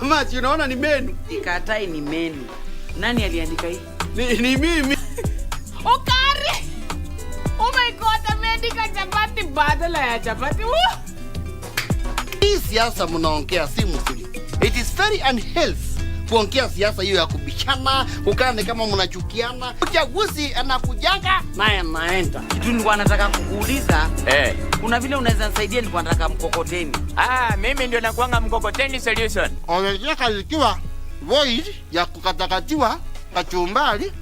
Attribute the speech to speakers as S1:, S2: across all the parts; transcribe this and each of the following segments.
S1: Mama, si unaona ni menu.
S2: Ikatai ni menu. Nani aliandika hii?
S1: Ni mimi.
S3: Ukari! Oh my God, ameandika chapati badala ya chapati.
S1: Hii siasa mnaongea si mzuri. It is very unhealthy kuongea siasa hiyo ya kubishana, ukane kama mnachukiana. Uchaguzi anakujaga naye anaenda.
S2: Kitu nilikuwa nataka kukuuliza. Kuna vile unaweza nisaidia, nilikuwa nataka mkokoteni.
S4: Mimi ndio nakuanga mkokoteni solution.
S1: Unataka ikiwa void ya kukatakatiwa kachumbari,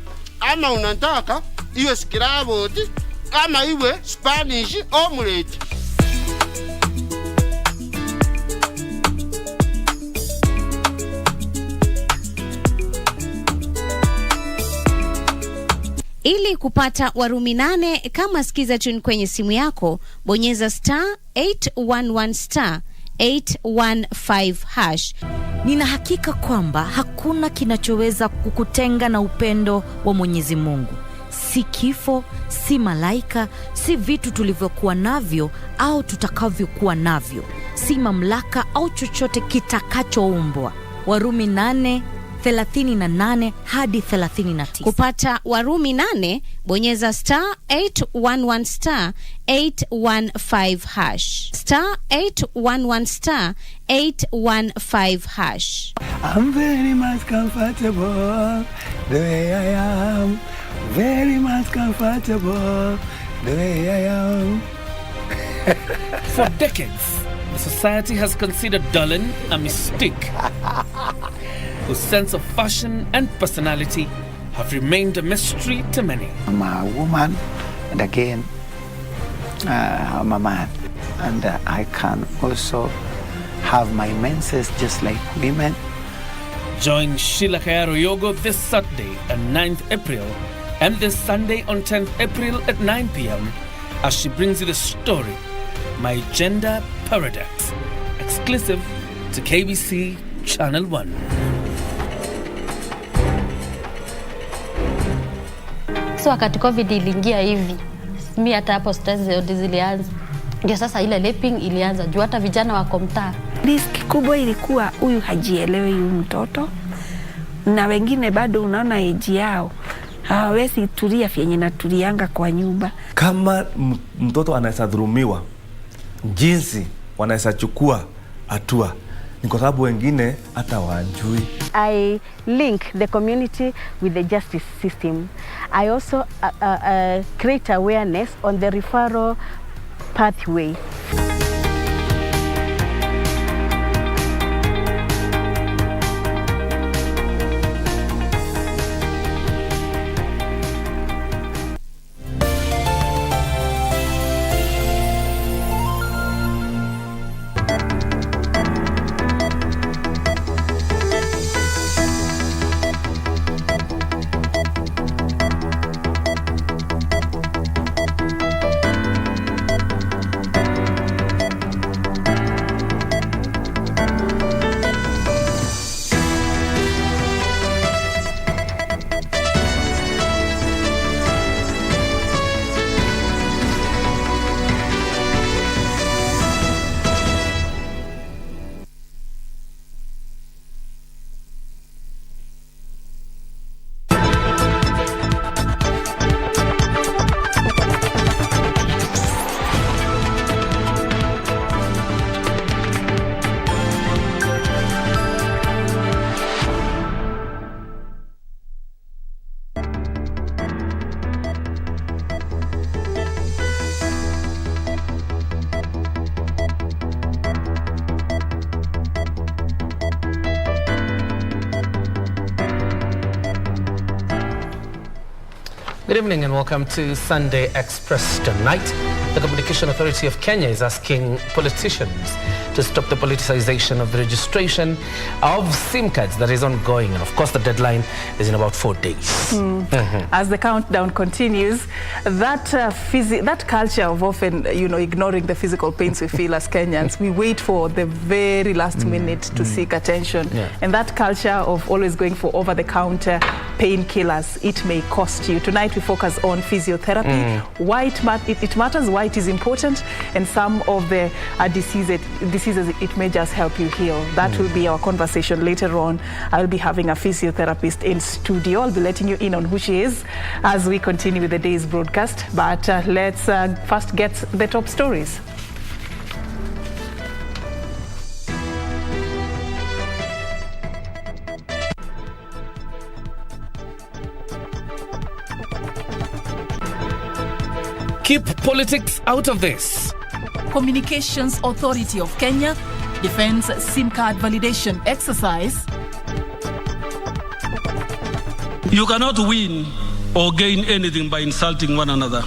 S1: ama unataka iwe scrambled, ama iwe Spanish omelette.
S5: Ili kupata Warumi 8 kama skiza tune kwenye simu yako, bonyeza *811 *815#.
S6: Nina hakika kwamba hakuna kinachoweza kukutenga na upendo wa Mwenyezi Mungu. Si kifo, si malaika, si vitu tulivyokuwa navyo au tutakavyokuwa navyo, si mamlaka au chochote kitakachoumbwa. Warumi 8:38 hadi 39.
S5: Kupata Warumi 8, bonyeza *811 *815#. *811 *815#.
S7: I'm very much comfortable the way I am. Very much comfortable the way I am.
S8: For decades, the society has considered Dolan a mystique, whose sense of fashion and personality have remained a mystery to many.
S7: I'm a woman, and again, I'm a man. And I can also have my menses just like women.
S8: Join Sheila Kayaro Yogo this Saturday on 9th April and this Sunday on 10th April at 9 p.m. as she brings you the story, My Gender Paradox, exclusive to KBC Channel 1.
S9: So wakati COVID iliingia hivi, mimi hata hapo stress zote zilianza. Ndio sasa ile laping ilianza, juu hata vijana wako mtaa.
S10: Risk kubwa ilikuwa huyu hajielewi huyu mtoto, na wengine bado unaona age yao hawezi tulia vyenye natulianga kwa nyumba.
S11: Kama mtoto anaweza dhulumiwa, jinsi wanaweza chukua hatua ni kwa sababu wengine hata wajui.
S12: I link the community with the justice system. I also create awareness on the referral pathway.
S13: Good evening and welcome to Sunday Express tonight. The Communication Authority of Kenya is asking politicians to stop the politicization of the registration of SIM cards that is ongoing. And of course, the deadline is in about 4 days.
S14: As the countdown continues, that culture of often, ignoring the physical pains we feel as Kenyans, we wait for the very last minute to seek attention. And that culture of always going for over-the-counter painkillers, it may cost you. Tonight we focus on physiotherapy, why it matters, why it is important, and some of the diseases it may just help you heal. That will be our conversation later on. I'll be having a physiotherapist in studio. I'll be letting you in on who she is as we continue with the day's broadcast. But let's first get the top stories.
S8: Keep politics out of this.
S15: Communications Authority of Kenya defends SIM card validation exercise.
S16: You cannot win or gain anything by insulting one another.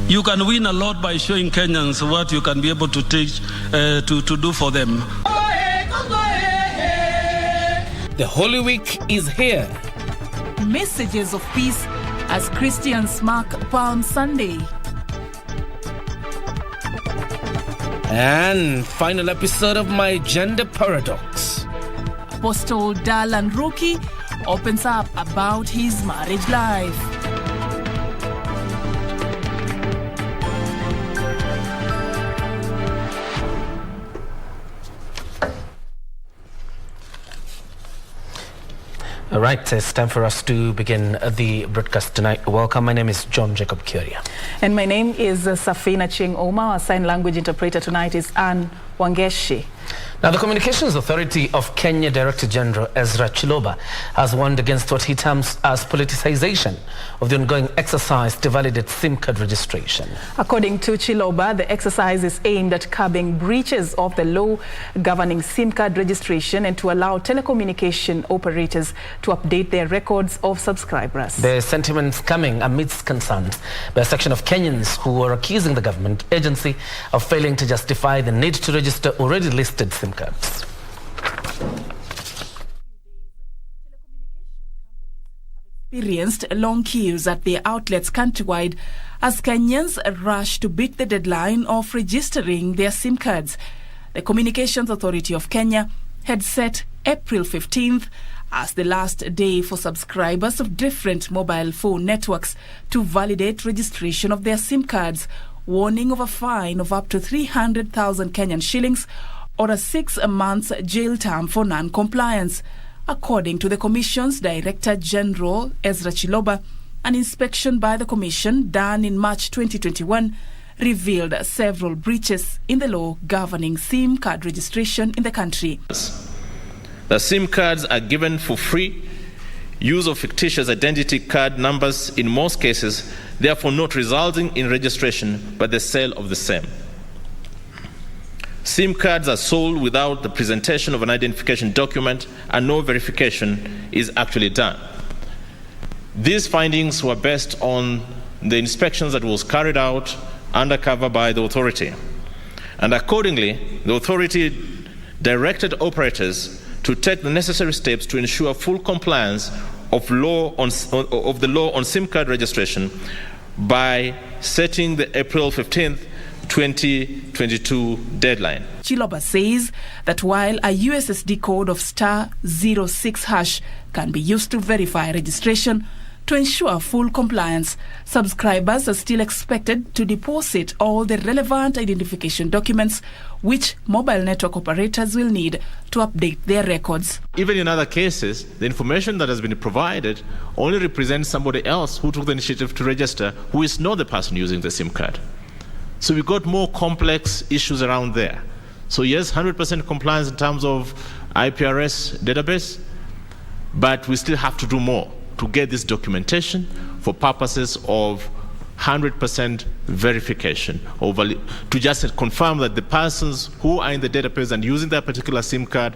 S16: You can win a lot by showing Kenyans what you can be able to teach, to do for them.
S8: The Holy Week is here.
S15: Messages of peace as Christians mark Palm Sunday.
S8: And final episode of My Gender Paradox.
S15: Apostle Dalan Ruki opens up about his marriage life.
S13: All right, it's time for us to begin the broadcast tonight. Welcome, my name is John Jacob Kioria.
S14: And my name is Serfine Achieng. Our sign language interpreter tonight is Anne Wangeshi.
S13: Now, the Communications Authority of Kenya Director General Ezra Chiloba has warned against what he terms as politicization of the ongoing exercise to validate SIM card registration.
S14: According to Chiloba, the exercise is aimed at curbing breaches of the law governing SIM card registration and to allow telecommunication operators to update their records of subscribers.
S13: The sentiments coming amidst concerns by a section of Kenyans who are accusing the government agency of failing to justify the need to register already listed SIM cards.
S15: Experienced long queues at their outlets countrywide as Kenyans rush to beat the deadline of registering their SIM cards. The Communications Authority of Kenya had set April 15th as the last day for subscribers of different mobile phone networks to validate registration of their SIM cards, warning of a fine of up to 300,000 Kenyan shillings or a 6 months jail term for non-compliance. According to the Commission's Director General, Ezra Chiloba, an inspection by the Commission done in March 2021 revealed several breaches in the law governing SIM card registration in the country.
S17: The SIM cards are given for free, use of fictitious identity card numbers in most cases, therefore not resulting in registration but the sale of the same. SIM cards are sold without the presentation of an identification document and no verification is actually done. These findings were based on the inspections that was carried out undercover by the authority. And accordingly, the authority directed operators to take the necessary steps to ensure full compliance of the law on SIM card registration by setting the April 15th 2022 deadline.
S15: Chiloba says that while a USSD code of *06# can be used to verify registration, to ensure full compliance, subscribers are still expected to deposit all the relevant identification documents which mobile network operators will need to update their records.
S17: Even in other cases, the information that has been provided only represents somebody else who took the initiative to register, who is not the person using the SIM card. So we've got more complex issues around there. So yes, 100% compliance in terms of IPRS database, but we still have to do more to get this documentation for purposes of 100% verification, to just confirm that the persons who are in the database and using that particular SIM card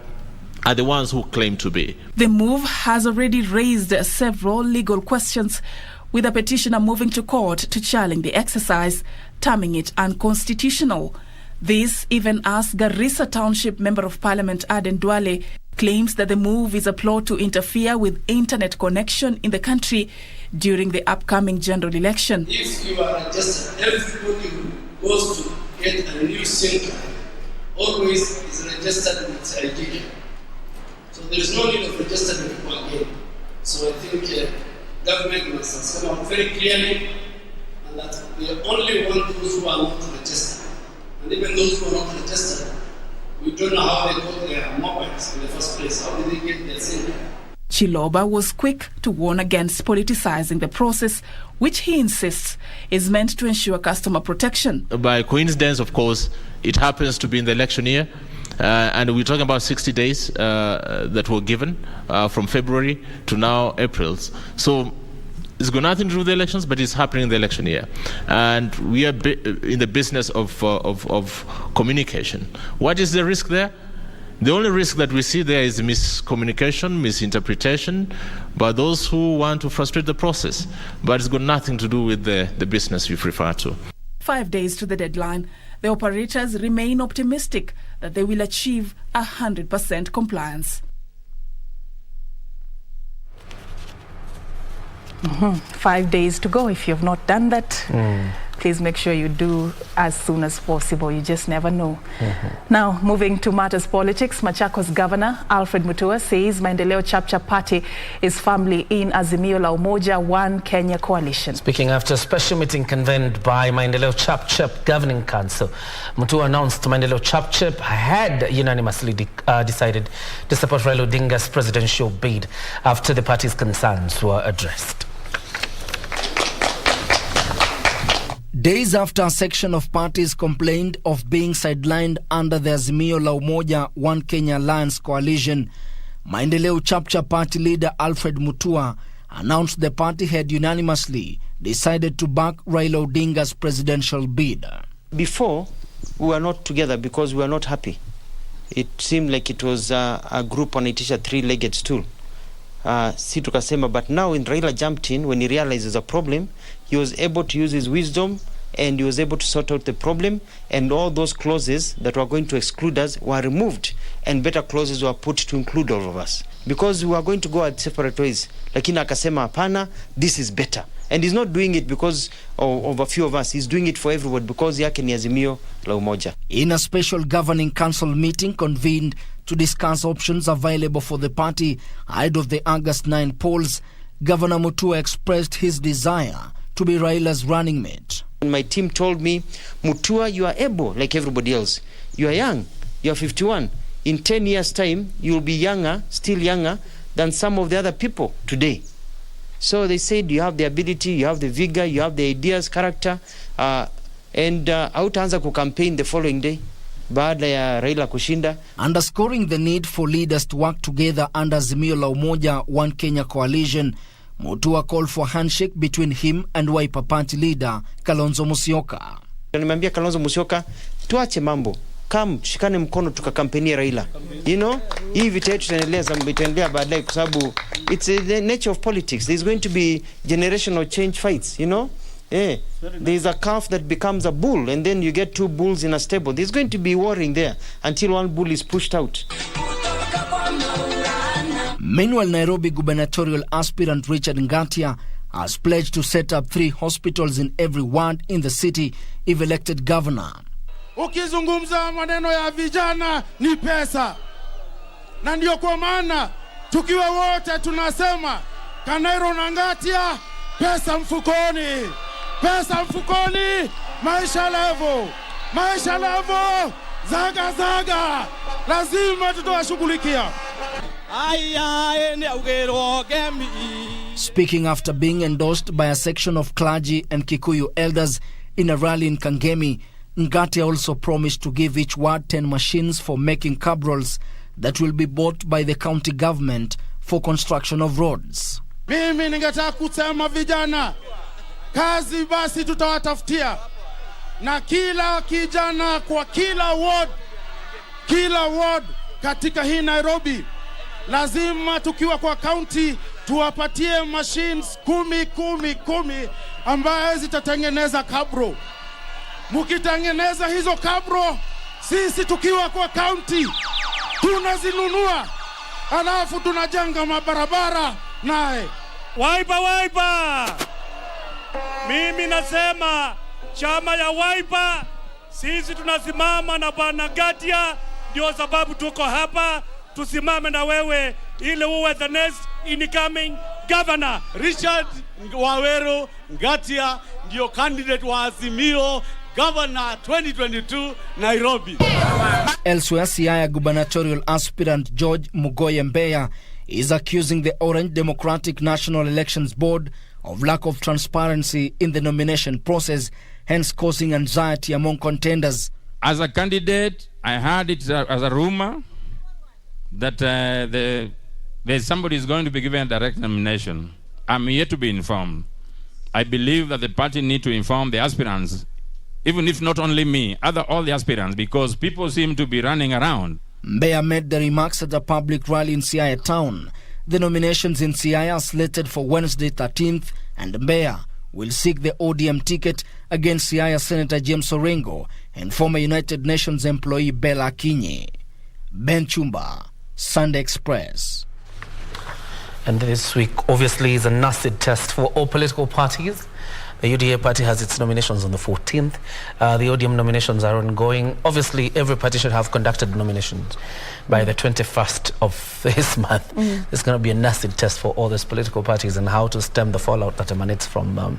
S17: are the ones who claim to be.
S15: The move has already raised several legal questions, with a petitioner moving to court to challenge the exercise, terming it unconstitutional. This even as Garissa Township Member of Parliament Aden Duale claims that the move is a plot to interfere with internet connection in the country during the upcoming general election.
S18: If you are registered, everybody who goes to get a new SIM card always is registered with ID. So there is no need of registering people again. So I think government must come out very clearly and that we only want those who are not registered. And even those who are not registered, we don't know how they got their mobiles in the first place. How did they get their SIM card?
S15: Chiloba was quick to warn against politicizing the process, which he insists is meant to ensure customer protection.
S17: By coincidence, of course, it happens to be in the election year, and we're talking about 60 days that were given from February to now April. So it's got nothing to do with the elections, but it's happening in the election year. And we are in the business of communication. What is the risk there? The only risk that we see there is miscommunication, misinterpretation by those who want to frustrate the process. But it's got nothing to do with the business we refer to.
S15: 5 days to the deadline, the operators remain optimistic that they will achieve 100% compliance.
S14: 5 days to go. If you have not done that, please make sure you do as soon as possible. You just never know. Now, moving to matters politics, Machakos Governor Alfred Mutua says Maendeleo Chapter Party is firmly in Azimio la Umoja One Kenya coalition.
S13: Speaking after a special meeting convened by Maendeleo Chapter Governing Council, Mutua announced Maendeleo Chapter had unanimously decided to support Raila Odinga's presidential bid after the party's concerns were addressed.
S19: Days after a section of parties complained of being sidelined under the Azimio la Umoja One Kenya Alliance coalition, Maendeleo Chapter Party leader Alfred Mutua announced the party had unanimously decided to back Raila Odinga's presidential bid.
S20: Before, we were not together because we were not happy. It seemed like it was a group on a three-legged stool. Si tukasema, but now when Raila jumped in, when he realized there's a problem, he was able to use his wisdom and he was able to sort out the problem, and all those clauses that were going to exclude us were removed and better clauses were put to include all of us, because we were going to go at separate ways. Lakini akasema hapana, this is better. And he's not doing it because of a few of us. He's doing it for everyone because yake ni Azimio la Umoja.
S19: In a special governing council meeting convened to discuss options available for the party ahead of the August 9 polls, Governor Mutua expressed his desire to be Raila's running mate.
S20: My team told me, Mutua, you are able like everybody else. You are young. You are 51. In 10 years' time, you will be younger, still younger than some of the other people today. So they said you have the ability, you have the vigor, you have the ideas, character, and hautaanza kucampaign the following day baada ya Raila kushinda.
S19: Underscoring the need for leaders to work together under Azimio la Umoja One Kenya coalition, Mutua called for a handshake between him and Wiper Party leader Kalonzo Musyoka.
S20: Nimemwambia Kalonzo Musyoka, tuache mambo. Come, shikane mkono tukakampenia Raila. You know, hii vita yetu tutaendelea baadaye kwa sababu it's the nature of politics. There's going to be generational change fights, you know? There's a calf that becomes a bull and then you get two bulls in a stable. There's going to be warring there until one bull is pushed out.
S19: Meanwhile, Nairobi gubernatorial aspirant Richard Ngatia has pledged to set up 3 hospitals in every ward in the city if elected governor.
S21: Ukizungumza maneno ya vijana ni pesa. Na ndio kwa maana tukiwa wote tunasema Kanairo na Ngatia, pesa mfukoni. Pesa mfukoni, maisha levo. Maisha levo, zaga zaga. Lazima tutawashughulikia.
S19: Speaking after being endorsed by a section of clergy and Kikuyu elders in a rally in Kangemi, Ngatia also promised to give each ward 10 machines for making cab rolls that will be bought by the county government for construction of roads.
S21: Mimi ningetaka kusema vijana, kazi basi tutawatafutia. Na kila kijana kwa kila ward katika hii Nairobi, lazima tukiwa kwa county tuwapatie machines 10 ambaye zitatengeneza kabro. Mukitengeneza hizo kabro, sisi tukiwa kwa county tunazinunua, alafu tunajenga mabarabara nae.
S22: Wiper! Mimi nasema chama ya Wiper, sisi tunasimama na Bwana Ngatia, ndio sababu tuko hapa. Tusimame na wewe ili uwe the next incoming Governor Richard Waweru Ngatia ndio candidate wa Azimio Governor 2022 Nairobi.
S19: Elsewhere, Siaya gubernatorial aspirant George Mugoye Mbeya is accusing the Orange Democratic National Elections Board of lack of transparency in the nomination process, hence causing anxiety among contenders.
S2: As a candidate, I heard it as a rumor that there's somebody is going to be given a direct nomination. I'm yet to be informed. I believe that the party need to inform the aspirants, even if not only me, all the aspirants, because people seem to be running around.
S19: Mbeya made the remarks at a public rally in Siaya town. The nominations in Siaya are slated for Wednesday 13th, and Mbeya will seek the ODM ticket against Siaya Senator James Orengo and former United Nations employee Bella Akinyi. Ben Chumba, Sunday Express.
S13: And this week, obviously, is a nasty test for all political parties. The UDA party has its nominations on the 14th. The ODM nominations are ongoing. Obviously, every party should have conducted nominations by the 21st of this month. It's going to be a nasty test for all these political parties and how to stem the fallout that emanates from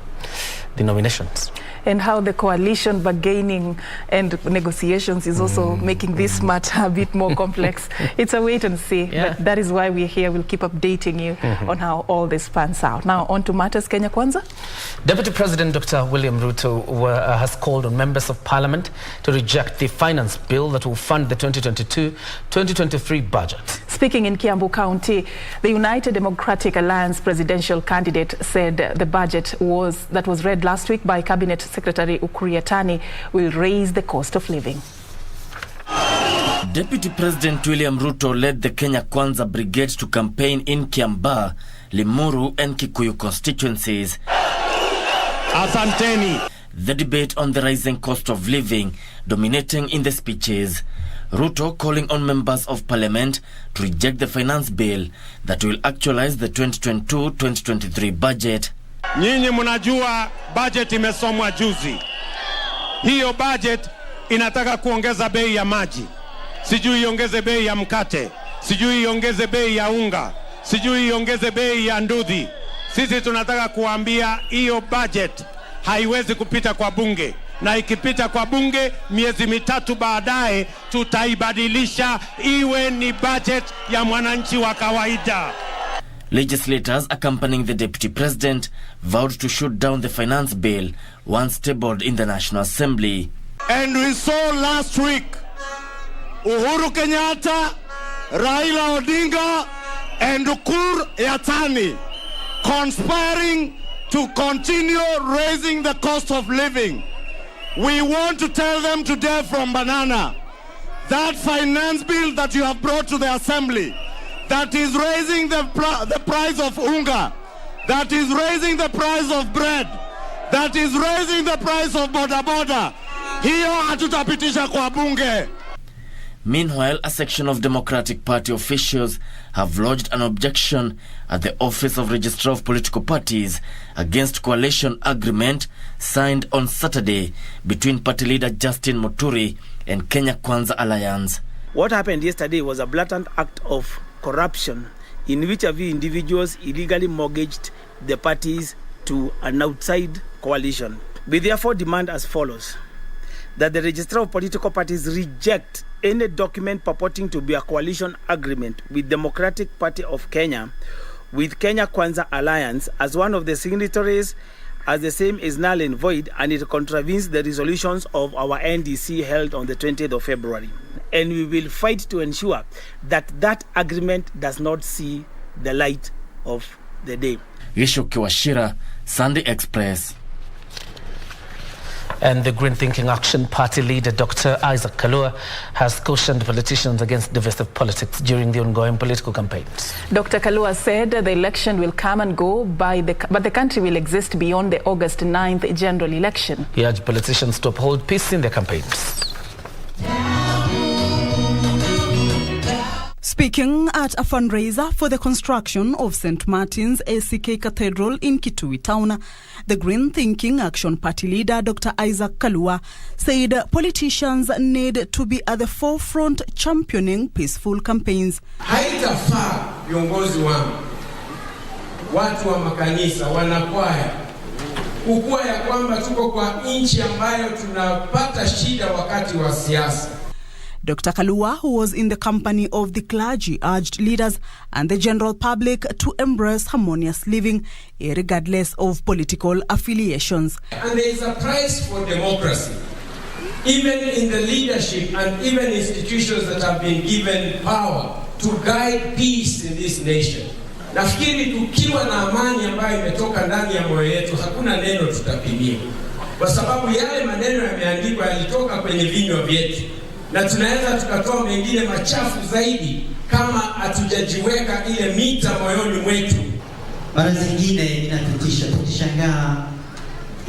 S13: the nominations.
S14: And how the coalition bargaining and negotiations is also making this matter a bit more complex. It's a wait and see.
S13: Yeah.
S14: But that is why we're here. We'll keep updating you on how all this pans out. Now, on to matters Kenya Kwanza.
S13: Deputy President Dr. William Ruto has called on members of Parliament to reject the finance bill that will fund the 2022-2023 budget.
S14: Speaking in Kiambu County, the United Democratic Alliance presidential candidate said the budget that was read last week by Cabinet Secretary Ukur Yatani will raise the cost of living.
S3: Deputy President William Ruto led the Kenya Kwanza Brigade to campaign in Kiambaa, Limuru and Kikuyu constituencies.
S22: Asanteni.
S3: The debate on the rising cost of living dominating in the speeches. Ruto calling on members of parliament to reject the finance bill that will actualize the 2022-2023 budget.
S22: Nyinyi mnajua budget imesomwa juzi. Hiyo budget inataka kuongeza bei ya maji. Sijui iongeze bei ya mkate. Sijui iongeze bei ya unga. Sijui iongeze bei ya ndudhi. Sisi tunataka kuambia hiyo budget haiwezi kupita kwa bunge. Na ikipita kwa bunge miezi mitatu baadaye tutaibadilisha iwe ni budget ya mwananchi wa kawaida.
S3: Legislators accompanying the deputy president vowed to shoot down the finance bill once tabled in the National Assembly.
S21: And we saw last week Uhuru Kenyatta, Raila Odinga and Ukur Yatani conspiring to continue raising the cost of living. We want to tell them today from Banana that finance bill that you have brought to the assembly that is raising the price of unga, that is raising the price of bread, that is raising the price of boda boda. Hiyo hatutapitisha kwa bunge.
S3: Meanwhile, a section of Democratic Party officials have lodged an objection at the Office of Registrar of Political Parties against coalition agreement signed on Saturday between party leader Justin Muturi and Kenya Kwanza Alliance.
S23: What happened yesterday was a blatant act of corruption in which a few individuals illegally mortgaged the parties to an outside coalition. We therefore demand as follows: that the Registrar of Political Parties reject any document purporting to be a coalition agreement with Democratic Party of Kenya with Kenya Kwanza Alliance as one of the signatories, as the same is null and void, and it contravenes the resolutions of our NDC held on the 20th of February. And we will fight to ensure that that agreement does not see the light of the day.
S3: Yisho Kiwashira, Sunday Express.
S13: And the Green Thinking Action Party leader, Dr. Isaac Kalua, has cautioned politicians against divisive politics during the ongoing political campaigns.
S14: Dr. Kalua said the election will come and go, but the country will exist beyond the August 9th general election.
S13: He urged politicians to uphold peace in their campaigns.
S24: Speaking at a fundraiser for the construction of St. Martin's ACK Cathedral in Kitui Town, the Green Thinking Action Party leader, Dr. Isaac Kalua, said politicians need to be at the forefront championing peaceful campaigns.
S25: Haitafaa viongozi wangu
S1: watu wa makanisa, wanakwaya, kukua ya kwamba tuko kwa nchi ambayo tunapata shida wakati wa siasa.
S24: Dr. Kalua, who was in the company of the clergy, urged leaders and the general public to embrace harmonious living, regardless of political affiliations.
S1: And there is a price for democracy, even in the leadership and even institutions that have been given power to guide peace in this nation. Nafikiri tukiwa na amani ambayo imetoka ndani ya moyo yetu, hakuna neno tutapimiwa, kwa sababu yale maneno yameandikwa yalitoka kwenye vinywa vyetu, na tunaweza tukatoa mengine machafu zaidi kama hatujajiweka ile mita moyoni mwetu.
S4: Mara zingine inatutisha, tukishangaa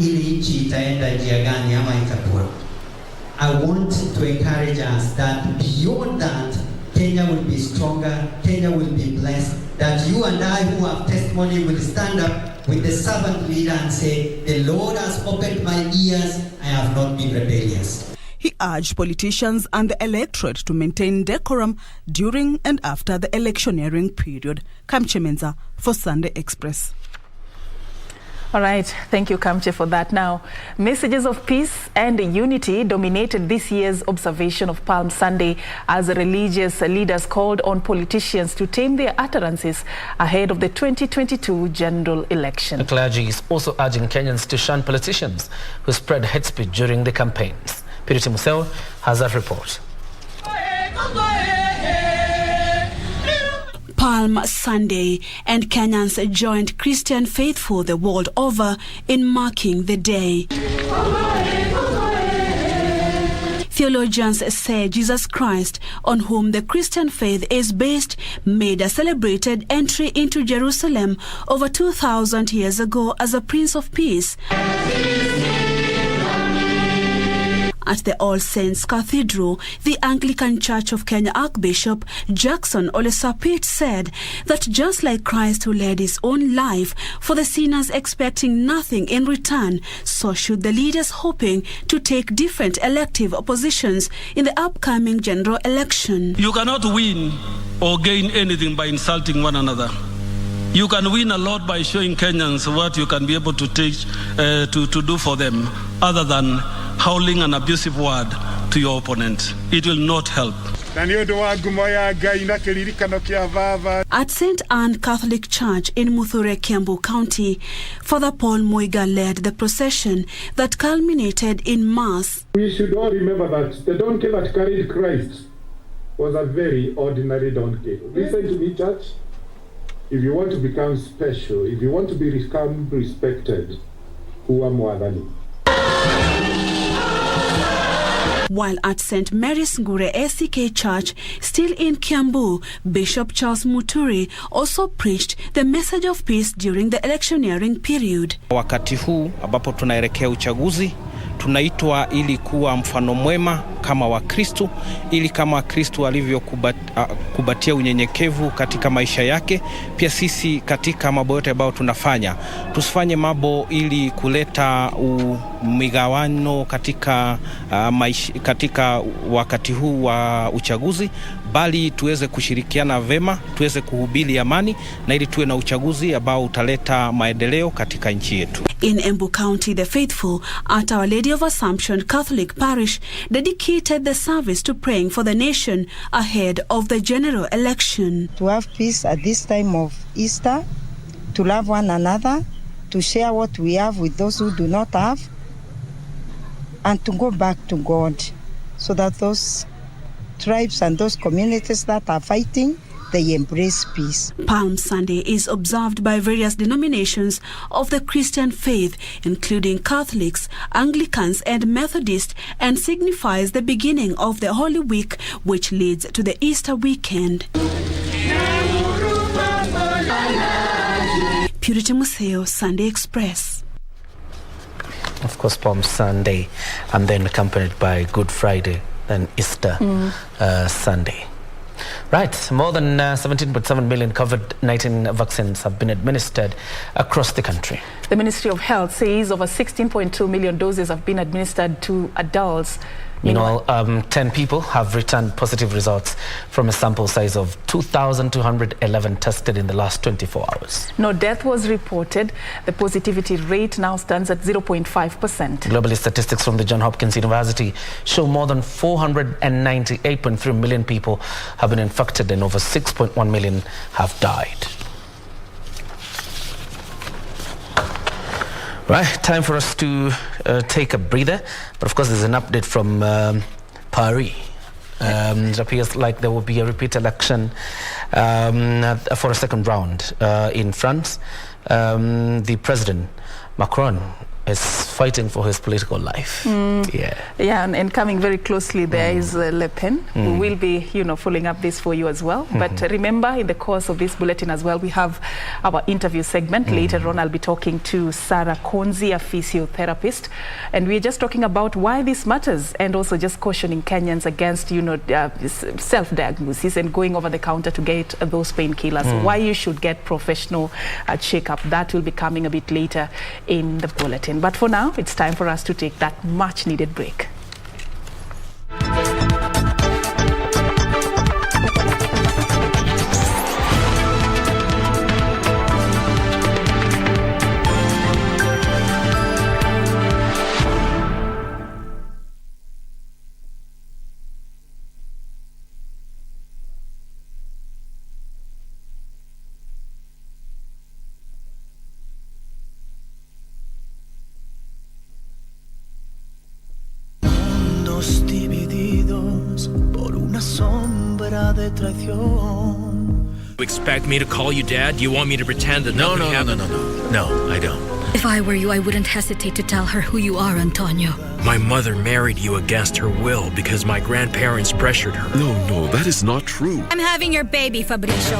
S4: ili nchi itaenda njia gani ama itakuwa. I want to encourage us that beyond that, Kenya will be stronger, Kenya will be blessed, that you and I who have testimony will stand up with the servant leader and say, the Lord has opened my ears, I have not been rebellious.
S24: He urged politicians and the electorate to maintain decorum during and after the electioneering period. Kamche Menza for Sunday Express.
S14: All right, thank you, Kamche, for that. Now, messages of peace and unity dominated this year's observation of Palm Sunday as religious leaders called on politicians to tame their utterances ahead of the 2022 general election.
S13: The clergy is also urging Kenyans to shun politicians who spread hate speech during the campaigns. Kiriti Factory has that report.
S5: Palm Sunday, and Kenyans joined Christian faithful the world over in marking the day. Theologians say Jesus Christ, on whom the Christian faith is based, made a celebrated entry into Jerusalem over 2,000 years ago as a Prince of Peace. At the All Saints Cathedral, the Anglican Church of Kenya Archbishop Jackson Olesapit said that just like Christ who led his own life for the sinners expecting nothing in return, so should the leaders hoping to take different elective positions in the upcoming general election.
S16: You cannot win or gain anything by insulting one another. You can win a lot by showing Kenyans what you can be able to teach, to do for them, other than howling an abusive word to your opponent. It will not help.
S5: At St. Anne Catholic Church in Muthure, Kiambu County, Father Paul Moiga led the procession that culminated in Mass.
S6: We should all remember that the donkey that carried Christ was a very ordinary donkey. Listen to me, church. If you want to become special, if you want to become respected, who are more than you?
S5: While at St. Mary's Ngure ACK Church, still in Kiambu, Bishop Charles Muturi also preached the message of peace during the electioneering period.
S25: Wakati huu ambapo tunaelekea uchaguzi, tunaitwa ili kuwa mfano mwema kama Wakristo, ili kama Wakristo alivyokubatia unyenyekevu katika maisha yake, pia sisi katika mambo yote ambayo tunafanya, tusifanye mambo ili kuleta migawano katika katika wakati huu wa uchaguzi, bali tuweze kushirikiana vema, tuweze kuhubiri amani, na ili tuwe na uchaguzi ambao utaleta maendeleo katika nchi yetu.
S5: In Embu County, the faithful at Our Lady of Assumption Catholic Parish dedicated the service to praying for the nation ahead of the general election.
S26: To have peace at this time of Easter, to love one another, to share what we have with those who do not have, and to go back to God, so that those tribes and those communities that are fighting, they embrace peace.
S5: Palm Sunday is observed by various denominations of the Christian faith, including Catholics, Anglicans, and Methodists, and signifies the beginning of the Holy Week, which leads to the Easter weekend. Kiriti Factory, Sunday Express.
S13: Of course, Palm Sunday, and then accompanied by Good Friday, then Easter Sunday. Right, more than 17.7 million COVID-19 vaccines have been administered across the country.
S14: The Ministry of Health says over 16.2 million doses have been administered to adults
S13: Meanwhile, 10 people have returned positive results from a sample size of 2,211 tested in the last 24 hours.
S15: No death was reported. The positivity rate now stands at 0.5%.
S13: Globally, statistics from the Johns Hopkins University show more than 498.3 million people have been infected and over 6.1 million have died. Right, time for us to take a breather. But of course, there's an update from Paris. It appears like there will be a repeat election for a second round in France. The president, Macron, is fighting for his political life.
S15: Yeah, and coming very closely there is Le Pen, who will be, following up this for you as well. But remember, in the course of this bulletin as well, we have our interview segment. Later on, I'll be talking to Sarah Konzi, a physiotherapist, and we're just talking about why this matters, and also just cautioning Kenyans against, self-diagnosis and going over the counter to get those painkillers. Why you should get professional checkup. That will be coming a bit later in the bulletin. But for now, it's time for us to take that much-needed break.
S7: You expect me to call you Dad? Do you want me to pretend that nothing happened? No, I don't.
S8: If I were you, I wouldn't hesitate to tell her who you are, Antonio.
S7: My mother married you against her will because my grandparents pressured her.
S9: No, that is not true.
S8: I'm having your baby, Fabricio.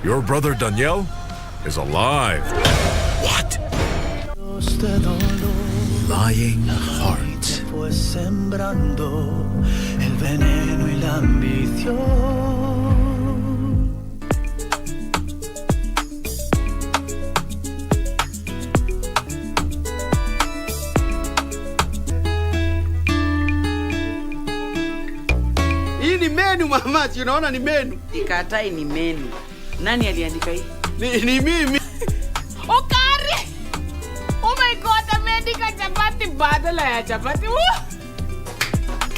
S9: Your brother Daniel is alive.
S7: What?
S9: Lying heart.
S10: Hii ni menu mama, unaona ni menu.
S11: Ikatai ni menu. Nani aliandika hii?
S10: Ni mimi.
S11: Okari! Oh my God, ameandika chapati badala ya chapati.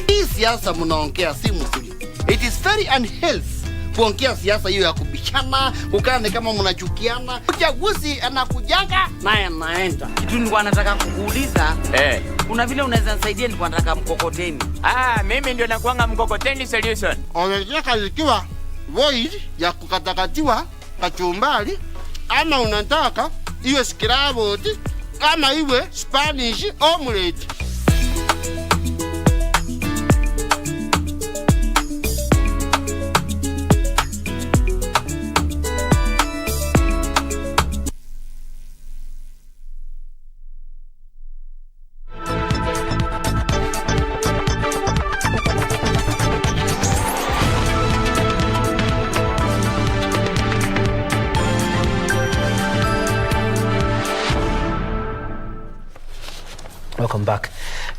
S10: Hii siasa mnaongea si mzuri. It is very unhealthy kuongea siasa hiyo ya kubishana, ukane kama mnachukiana. Uchaguzi anakujanga naye anaenda.
S11: Kitu nilikuwa nataka kukuuliza. Kuna vile unaweza nisaidia, nilikuwa nataka mkokoteni.
S12: Mimi ndio nakuanga mkokoteni solution.
S10: Unataka ikiwa void ya kukatakatiwa kachumbari, ama unataka iwe scrambled, ama iwe Spanish omelette.
S13: Welcome back.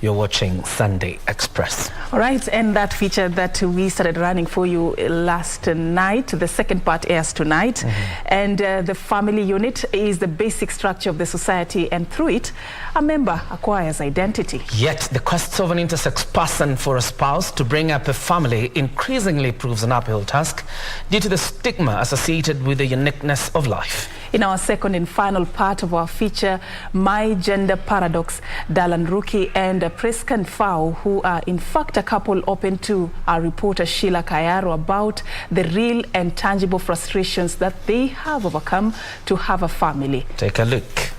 S13: You're watching Sunday Express.
S15: All right, and that feature that we started running for you last night, the second part airs tonight. And the family unit is the basic structure of the society, and through it, a member acquires identity.
S13: Yet the quest of an intersex person for a spouse to bring up a family increasingly proves an uphill task due to the stigma associated with the uniqueness of life.
S15: In our second and final part of our feature, My Gender Paradox, Dalan Ruki and Prescan Fau, who are in fact a couple, open to our reporter Sheila Kayaro about the real and tangible frustrations that they have overcome to have a family.
S13: Take a look.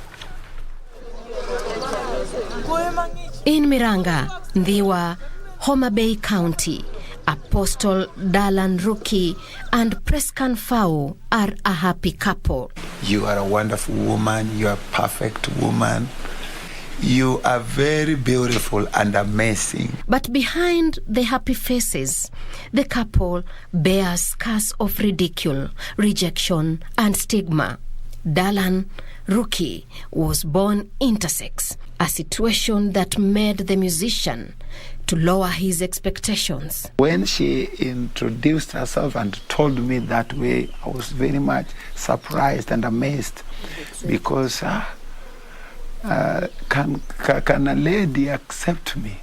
S8: In Miranga, Ndiwa, Homa Bay County, Apostle Dalan Ruki and Prescan Fau are a happy couple.
S27: You are a wonderful woman. You are a perfect woman. You are very beautiful and amazing.
S8: But behind the happy faces, the couple bears scars of ridicule, rejection, and stigma. Dalan Ruki was born intersex. a situation that made the musician to lower his expectations.
S27: When she introduced herself and told me that way, I was very much surprised and amazed because can a lady accept me?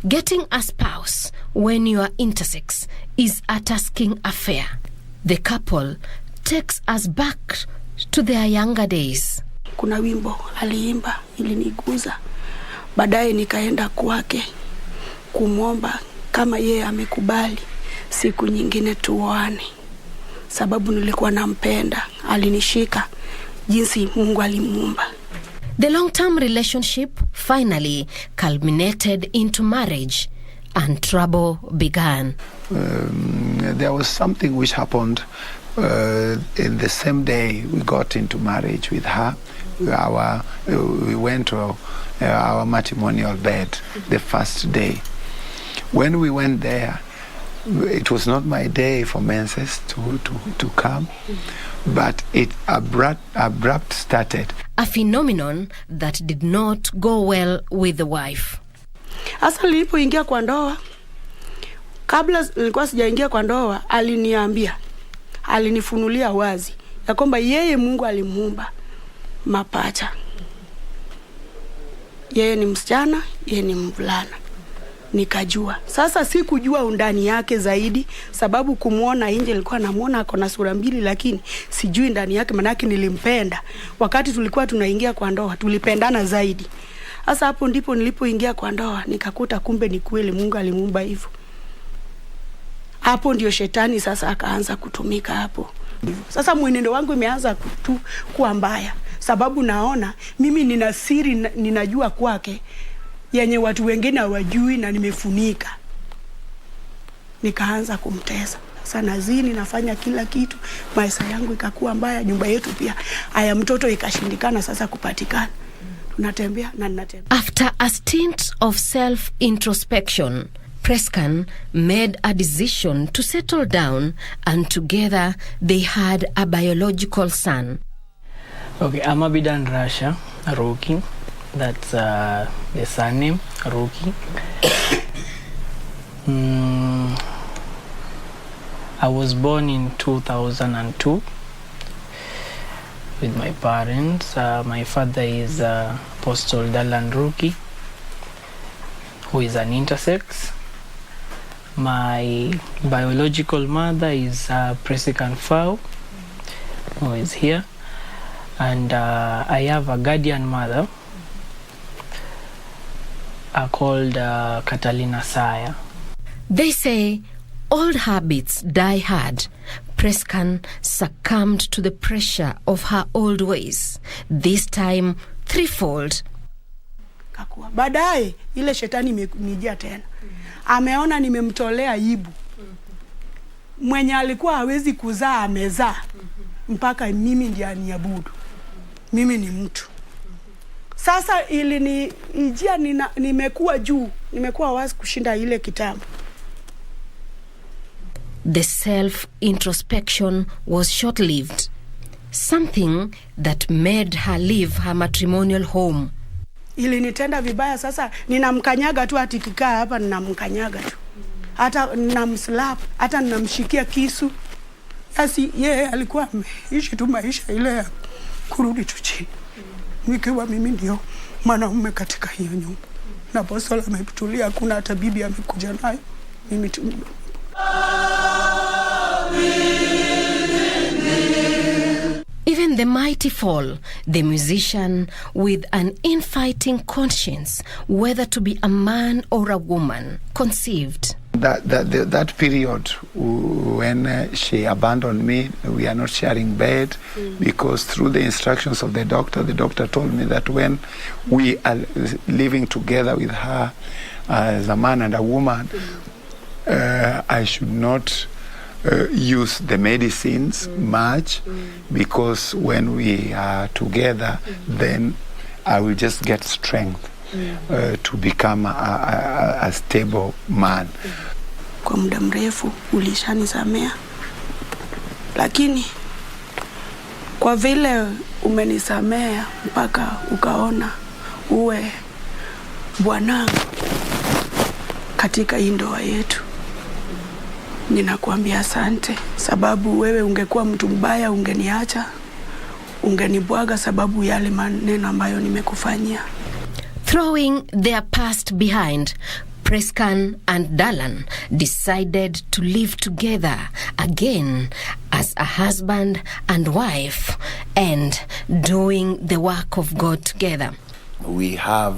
S8: Getting a spouse when you are intersex is a tasking affair. The couple takes us back to their younger days.
S2: Kuna wimbo aliimba iliniguza. Baadaye nikaenda kwake kumwomba kama yeye amekubali siku nyingine tuoane. Sababu nilikuwa nampenda, alinishika jinsi Mungu alimuumba.
S8: The long-term relationship finally culminated into marriage and trouble began.
S27: There was something which happened in the same day we got into marriage with her. We went to our matrimonial bed the first day. When we went there, it was not my day for menses to come, but it abrupt started.
S8: A phenomenon that did not go well with the wife.
S2: Asa nilipoingia kwa ndoa, kabla nilikuwa sijaingia kwa ndoa, alinifunulia wazi ya kwamba yeye Mungu alimuumba mapacha. Yeye ni msichana, yeye ni mvulana. Nikajua. Sasa sikujua undani yake zaidi sababu kumuona nje nilikuwa namuona ako na sura mbili lakini sijui ndani yake manake nilimpenda. Wakati tulikuwa tunaingia kwa ndoa tulipendana zaidi. Sasa hapo ndipo nilipoingia kwa ndoa nikakuta kumbe ni kweli Mungu alimuumba hivyo. Hapo ndio shetani sasa akaanza kutumika hapo. Sasa mwenendo wangu imeanza kuwa mbaya sababu naona mimi nina siri ninajua kwake yenye watu wengine hawajui na nimefunika. Nikaanza kumtesa. Sasa nazini nafanya kila kitu, maisha yangu ikakuwa mbaya, nyumba yetu pia haya mtoto ikashindikana sasa kupatikana. Tunatembea na ninatembea.
S8: After a stint of self-introspection, Prescan made a decision to settle down and together they had a biological son.
S17: Okay, I'm Abidan Rasha Roki. That's the surname, Roki. I was born in 2002 with my parents. My father is Apostle Dalan Roki, who is an intersex. My biological mother is Presican Fau, who is here. And I have a guardian mother called Catalina Saya.
S8: They say old habits die hard. Prescan succumbed to the pressure of her old ways, this time threefold.
S2: Baadaye ile shetani imenijia tena. Ameona nimemtolea aibu. Mwenye alikuwa hawezi kuzaa amezaa. Mpaka mimi ndiye aniabudu. Mimi ni mtu. Sasa ili nijia nimekuwa juu, nimekuwa wazi kushinda ile kitabu.
S8: The self-introspection was short-lived, something that made her leave her matrimonial home.
S2: Ili nitenda vibaya sasa, ninamkanyaga tu atikikaa hapa ninamkanyaga tu. Hata ninamslap, hata ninamshikia kisu. Asi yeye alikuwa ameishi tu maisha ile ya kurudi tu chini. Nikiwa mimi ndio mwanaume katika hiyo nyumba. Na bosi ametulia, kuna hata bibi amekuja naye. Mimi tu.
S8: Even the mighty fall, the musician with an infighting conscience, whether to be a man or a woman, conceived.
S27: That period when she abandoned me, we are not sharing bed because through the instructions of the doctor told me that when we are living together with her as a man and a woman, I should not use the medicines much because when we are together, then I will just get strength to become a stable man.
S2: Kwa muda mrefu ulishanisamea, lakini kwa vile umenisamea mpaka ukaona uwe Bwana, katika hii ndoa yetu ninakuambia asante, sababu wewe ungekuwa mtu mbaya ungeniacha, ungenibwaga sababu yale maneno ambayo nimekufanyia.
S8: Throwing their past behind, Prescan and Dalan decided to live together again as a husband and wife and doing the work of God together.
S27: We have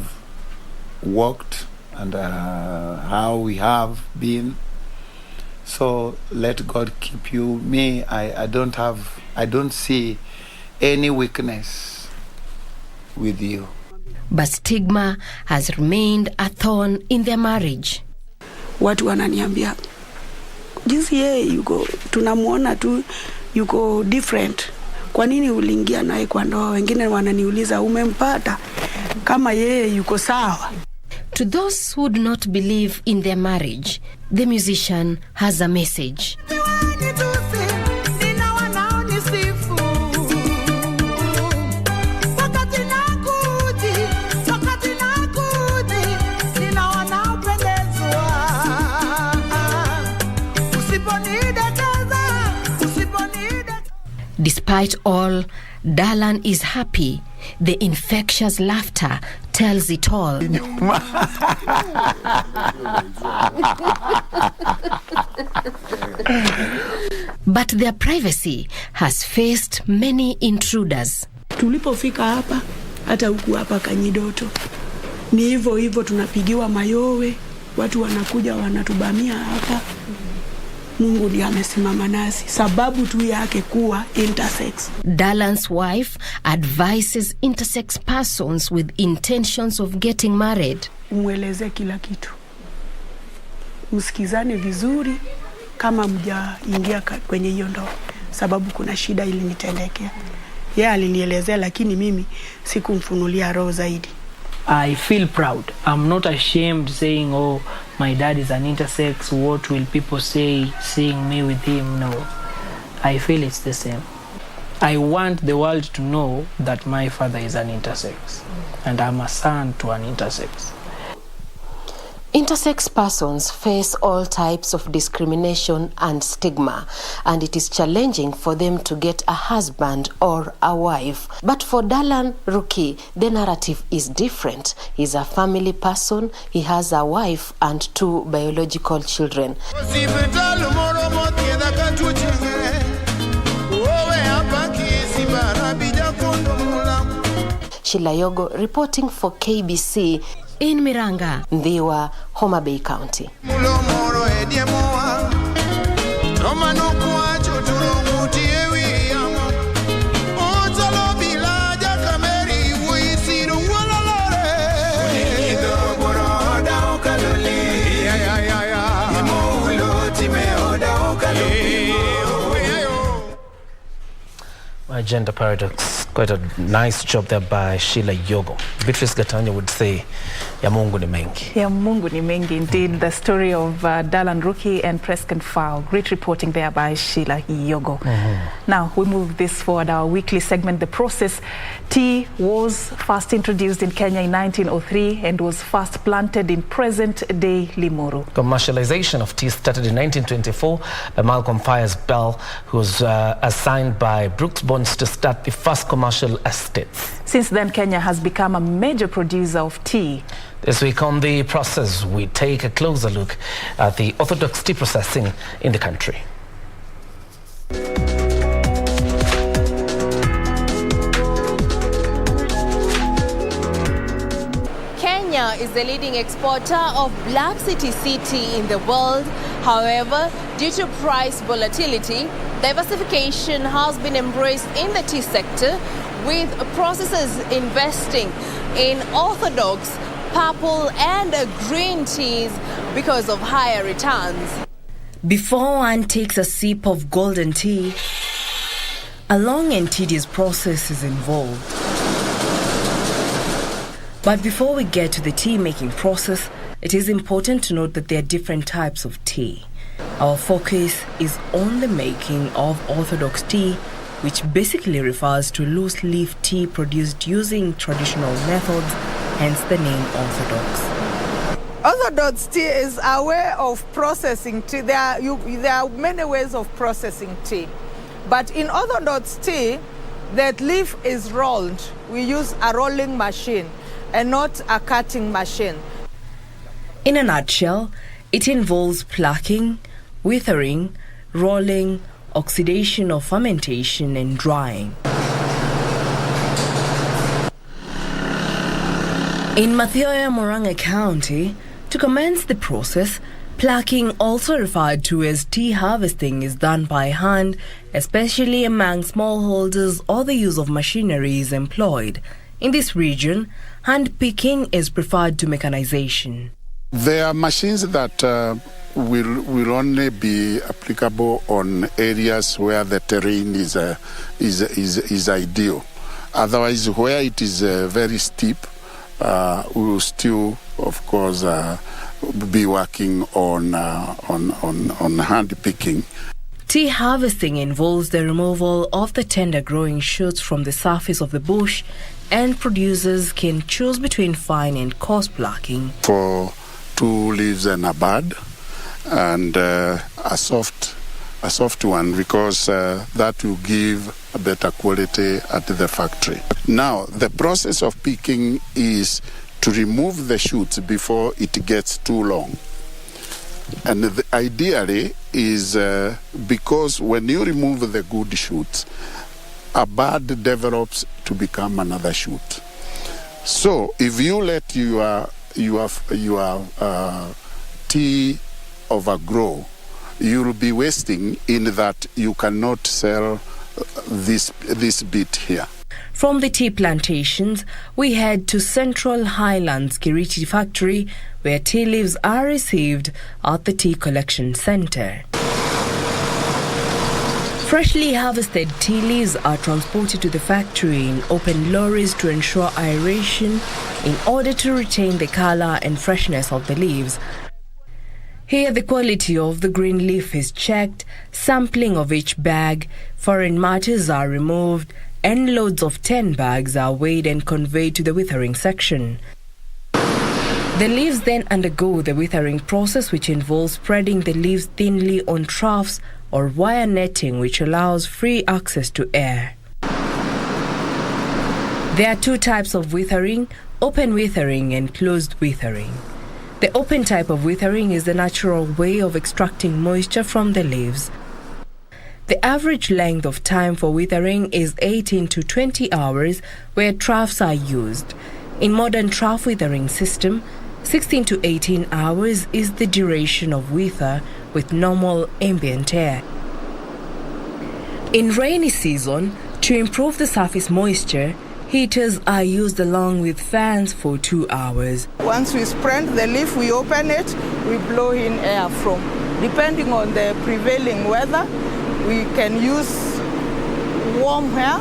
S27: walked and how we have been. So let God keep you. Me, I don't see any weakness with you.
S8: But stigma has remained a thorn in their marriage.
S2: Watu wananiambia, jinsi yeye yuko, tunamuona tu yuko different. Kwa nini uliingia naye kwa ndoa? Wengine wananiuliza, umempata kama yeye yuko sawa?
S8: To those who do not believe in their marriage, the musician has a message. Despite all, Dalan is happy. The infectious laughter tells it all. But their privacy has faced many intruders.
S2: Tulipofika hapa, hata huku hapa Kanyidoto, ni hivyo tunapigiwa mayowe, watu wanakuja wanatubamia hapa. Mungu ndiye amesimama nasi, sababu tu yake kuwa intersex.
S8: Dalan's wife advises intersex persons with intentions of getting married.
S2: Umweleze kila kitu, msikizane vizuri kama mjaingia kwenye hiyo ndoa, sababu kuna shida ili nitendekea. Yeye alinielezea, lakini mimi sikumfunulia roho zaidi.
S17: I feel proud. I'm not ashamed saying, oh, my dad is an intersex. What will people say seeing me with him? No. I feel it's the same. I want the world to know that my father is an intersex. And I'm a son to an intersex.
S8: Intersex persons face all types of discrimination and stigma, and it is challenging for them to get a husband or a wife. But for Dalan Ruki, the narrative is different. He's a family person, he has a wife and 2 biological children. Shilayogo reporting for KBC in Miranga, Ndiwa, Homa Bay County.
S13: My gender paradox. Quite a nice job there by Sheila Yogo. Beatrice Gatanya would say, ya Mungu ni mengi.
S14: Ya Mungu ni mengi indeed. The story of Dalan Ruki and Prescan Fowl. Great reporting there by Sheila Yogo. Now, we move this forward, our weekly segment, The Process. Tea was first introduced in Kenya in 1903 and was first planted in present-day Limuru.
S13: Commercialization of tea started in 1924 by Malcolm Fyers Bell, who was assigned by Brooks Bonds to start the first commercial estates.
S14: Since then, Kenya has become a major producer of tea.
S13: This week on The Process, we take a closer look at the Orthodox tea processing in the country.
S3: Kenya is the leading exporter of Black City tea in the world. However, due to price volatility, diversification has been embraced in the tea sector, with processors investing in orthodox, purple and green teas because of higher returns.
S18: Before one takes a sip of golden tea, a long and tedious process is involved. But before we get to the tea making process, it is important to note that there are different types of tea. Our focus is on the making of orthodox tea, which basically refers to loose leaf tea produced using traditional methods hence the name Orthodox.
S1: Orthodox tea is a way of processing tea. There are many ways of processing tea. But in Orthodox tea, the leaf is rolled. We use a rolling machine and not a cutting machine.
S18: In a nutshell, it involves plucking, withering, rolling, oxidation or fermentation, and drying. In Mathioya, Murang'a County, to commence the process, plucking, also referred to as tea harvesting, is done by hand, especially among smallholders, or the use of machinery is employed. In this region, hand picking is preferred to mechanization.
S4: There are machines that will only be applicable on areas where the terrain is ideal. Otherwise, where it is very steep, we will still, of course, be working on hand picking.
S18: Tea harvesting involves the removal of the tender growing shoots from the surface of the bush, and producers can choose between fine and coarse plucking.
S4: For 2 leaves and a bud, and a soft one, because that will give a better quality at the factory. Now, the process of picking is to remove the shoots before it gets too long. And ideally is because when you remove the good shoots, a bud develops to become another shoot. So if you let your tea overgrow, you will be wasting in that you cannot sell this bit here.
S18: From the tea plantations, we head to Central Highlands Kiriti Factory, where tea leaves are received at the tea collection center. Freshly harvested tea leaves are transported to the factory in open lorries to ensure aeration in order to retain the color and freshness of the leaves. Here the quality of the green leaf is checked, sampling of each bag, foreign matters are removed, and loads of 10 bags are weighed and conveyed to the withering section. The leaves then undergo the withering process, which involves spreading the leaves thinly on troughs or wire netting, which allows free access to air. There are 2 types of withering: open withering and closed withering. The open type of withering is the natural way of extracting moisture from the leaves. The average length of time for withering is 18 to 20 hours, where troughs are used. In modern trough withering system, 16 to 18 hours is the duration of wither with normal ambient air. In rainy season, to improve the surface moisture, heaters are used along with fans for 2 hours.
S1: Once we spread the leaf, we open it, we blow in air from. Depending on the prevailing weather, we can use warm air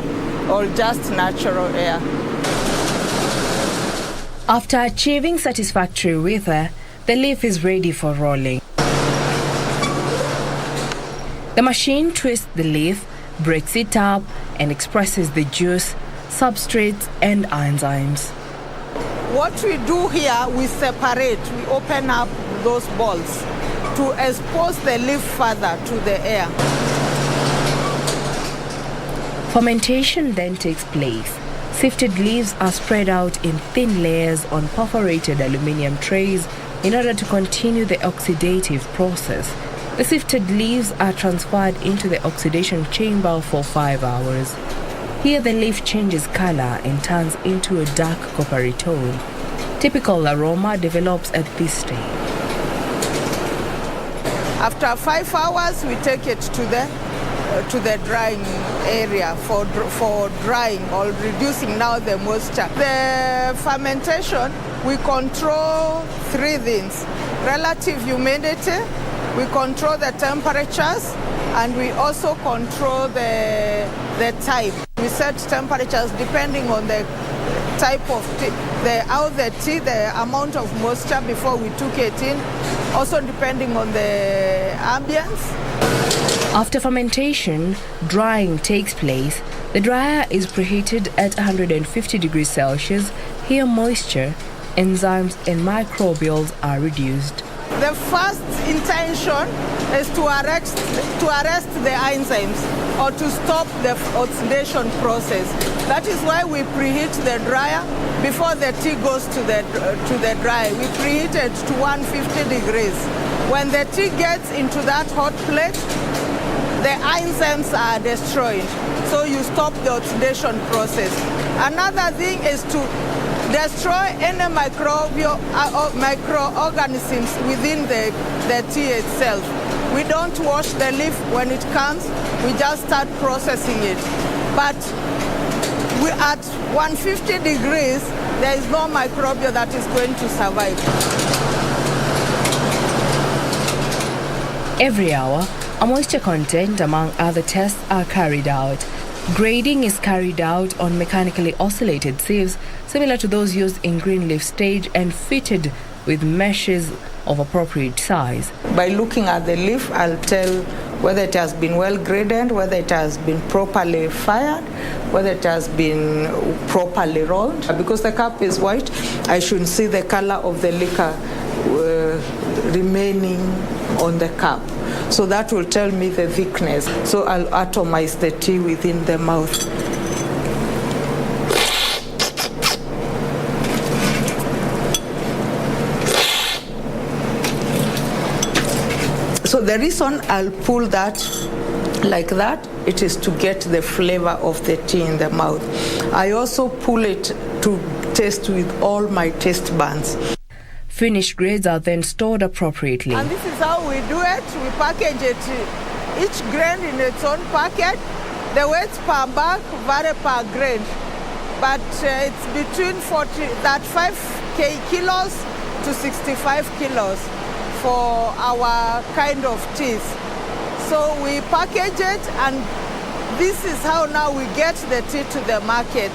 S1: or just natural air.
S18: After achieving satisfactory wither, the leaf is ready for rolling. The machine twists the leaf, breaks it up, and expresses the juice, substrates, and enzymes.
S1: What we do here, we separate, we open up those balls to expose the leaf further to the air.
S18: Fermentation then takes place. Sifted leaves are spread out in thin layers on perforated aluminium trays in order to continue the oxidative process. The sifted leaves are transferred into the oxidation chamber for 5 hours. Here the leaf changes color and turns into a dark coppery tone. Typical aroma develops at this stage.
S1: After 5 hours, we take it to the drying area for drying or reducing now the moisture. The fermentation, we control 3 things: relative humidity, we control the temperatures, and we also control the type. We set temperatures depending on the type of tea, the amount of moisture before we took it in, also depending on the ambience.
S18: After fermentation, drying takes place, The dryer is preheated at 150 degrees Celsius. Here moisture, enzymes and microbials are reduced.
S1: The first intention is to arrest the enzymes or to stop the oxidation process. That is why we preheat the dryer before the tea goes to the dryer. We preheat it to 150 degrees. When the tea gets into that hot plate, the enzymes are destroyed. So you stop the oxidation process. Another thing is to destroy any microorganisms within the tea itself. We don't wash the leaf when it comes, we just start processing it. But at 150 degrees, there is no microbial that is going to survive.
S18: Every hour, a moisture content, among other tests, are carried out. Grading is carried out on mechanically oscillated sieves, similar to those used in green leaf stage and fitted with meshes of appropriate size.
S1: By looking at the leaf, I'll tell whether it has been well graded, whether it has been properly fired, whether it has been properly rolled. Because the cup is white, I should see the color of the liquor remaining on the cup. So that will tell me the thickness. So I'll atomize the tea within the mouth. So the reason I'll pull that like that, it is to get the flavor of the tea in the mouth. I also pull it to taste with all my taste buds.
S18: Finished grades are then stored appropriately.
S1: And this is how we do it. We package it, each grain in its own packet. The weight per bag vary per grain, but it's between 35 kilos to 65 kilos for our kind of teas. So we package it, and this is how now we get the tea to the market.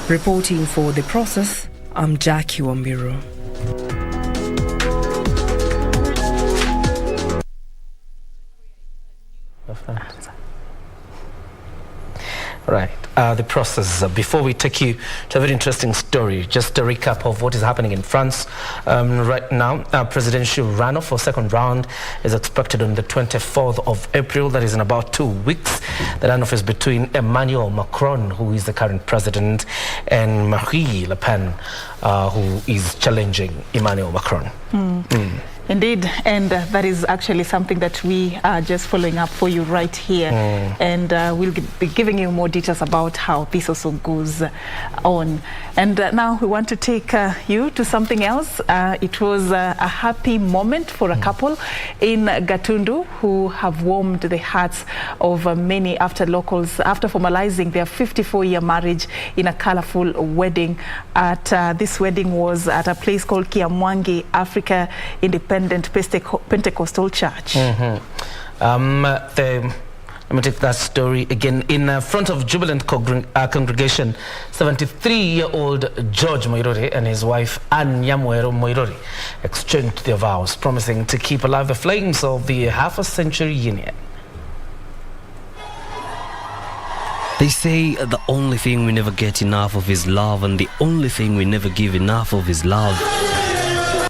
S18: Reporting for The Process, I'm Jackie Wambiru.
S13: Right. The process. Before we take you to a very interesting story, just a recap of what is happening in France right now. Presidential runoff for second round is expected on the 24th of April. That is in about 2 weeks. The runoff is between Emmanuel Macron, who is the current president, and Marine Le Pen, who is challenging Emmanuel Macron.
S14: Indeed, and that is actually something that we are just following up for you right here. And we'll be giving you more details about how this also goes on. And now we want to take you to something else. It was a happy moment for a couple in Gatundu who have warmed the hearts of many after formalizing their 54-year marriage in a colorful wedding. This wedding was at a place called Kiamwangi Africa Independent Pentecostal Church.
S13: Let me take that story again. In front of jubilant congregation, 73-year-old George Moirori and his wife Anne Nyamwero Moirori exchanged their vows, promising to keep alive the flames of the half-a-century union.
S16: They say the only thing we never get enough of is love, and the only thing we never give enough of is love.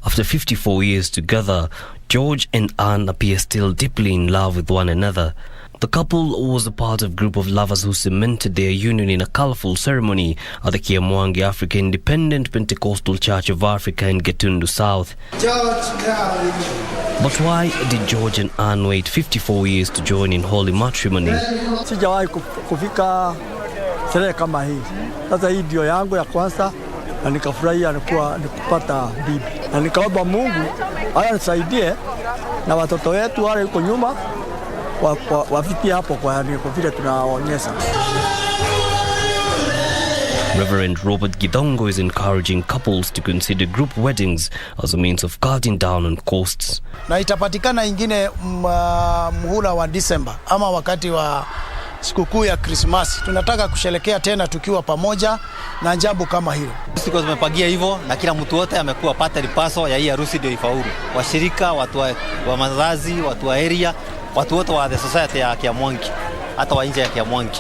S16: After 54 years together, George and Anne appear still deeply in love with one another. The couple was a part of a group of lovers who cemented their union in a colorful ceremony at the Kiamwangi Africa Independent Pentecostal Church of Africa in Gatundu South. But why did George and Anne wait 54 years to join in holy matrimony?
S19: Sijawahi kufika sherehe kama hii. Sasa hii ndio yangu ya kwanza na nikafurahia nikupata bibi. Na nikaomba Mungu anisaidie na watoto wetu wale huko nyuma wafikie hapo kwa vile tunaonyesha.
S16: Reverend Robert Gidongo is encouraging couples to consider group weddings as a means of cutting down on costs.
S19: Na itapatikana ingine muhula wa Disemba ama wakati wa sikukuu ya Krismasi. Tunataka kusherehekea tena tukiwa pamoja na jambo kama hilo.
S20: Sisi tumepagia hivyo na kila mtu wote amekuwa pata lipaso ya hii harusi ndio ifaulu. Washirika, watu wa mazazi, watu wa area, watu wote wa the society ya Kiamwangi. hata wa nje ya Kiamwangi.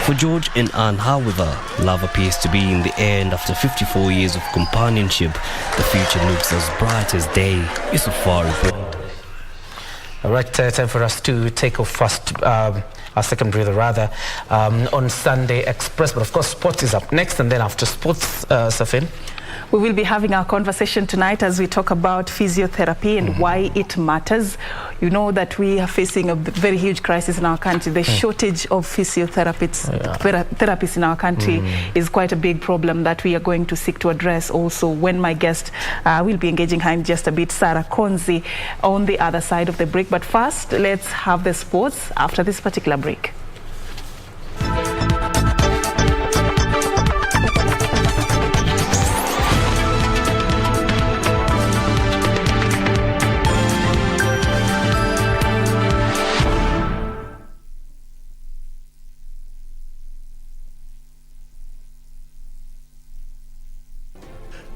S16: For George and Anne, however, love appears to be in the air, and after 54 years of companionship, the future looks as bright as day. It's a far report.
S13: All right, time for us to take off first, our second breather rather, on Sunday Express. But of course, sports is up next, and then after sports, Serfine.
S14: We will be having our conversation tonight as we talk about physiotherapy and why it matters. You know that we are facing a very huge crisis in our country. The shortage of therapists in our country is quite a big problem that we are going to seek to address also when my guest will be engaging her in just a bit, Sarah Konzi, on the other side of the break. But first, let's have the sports after this particular break.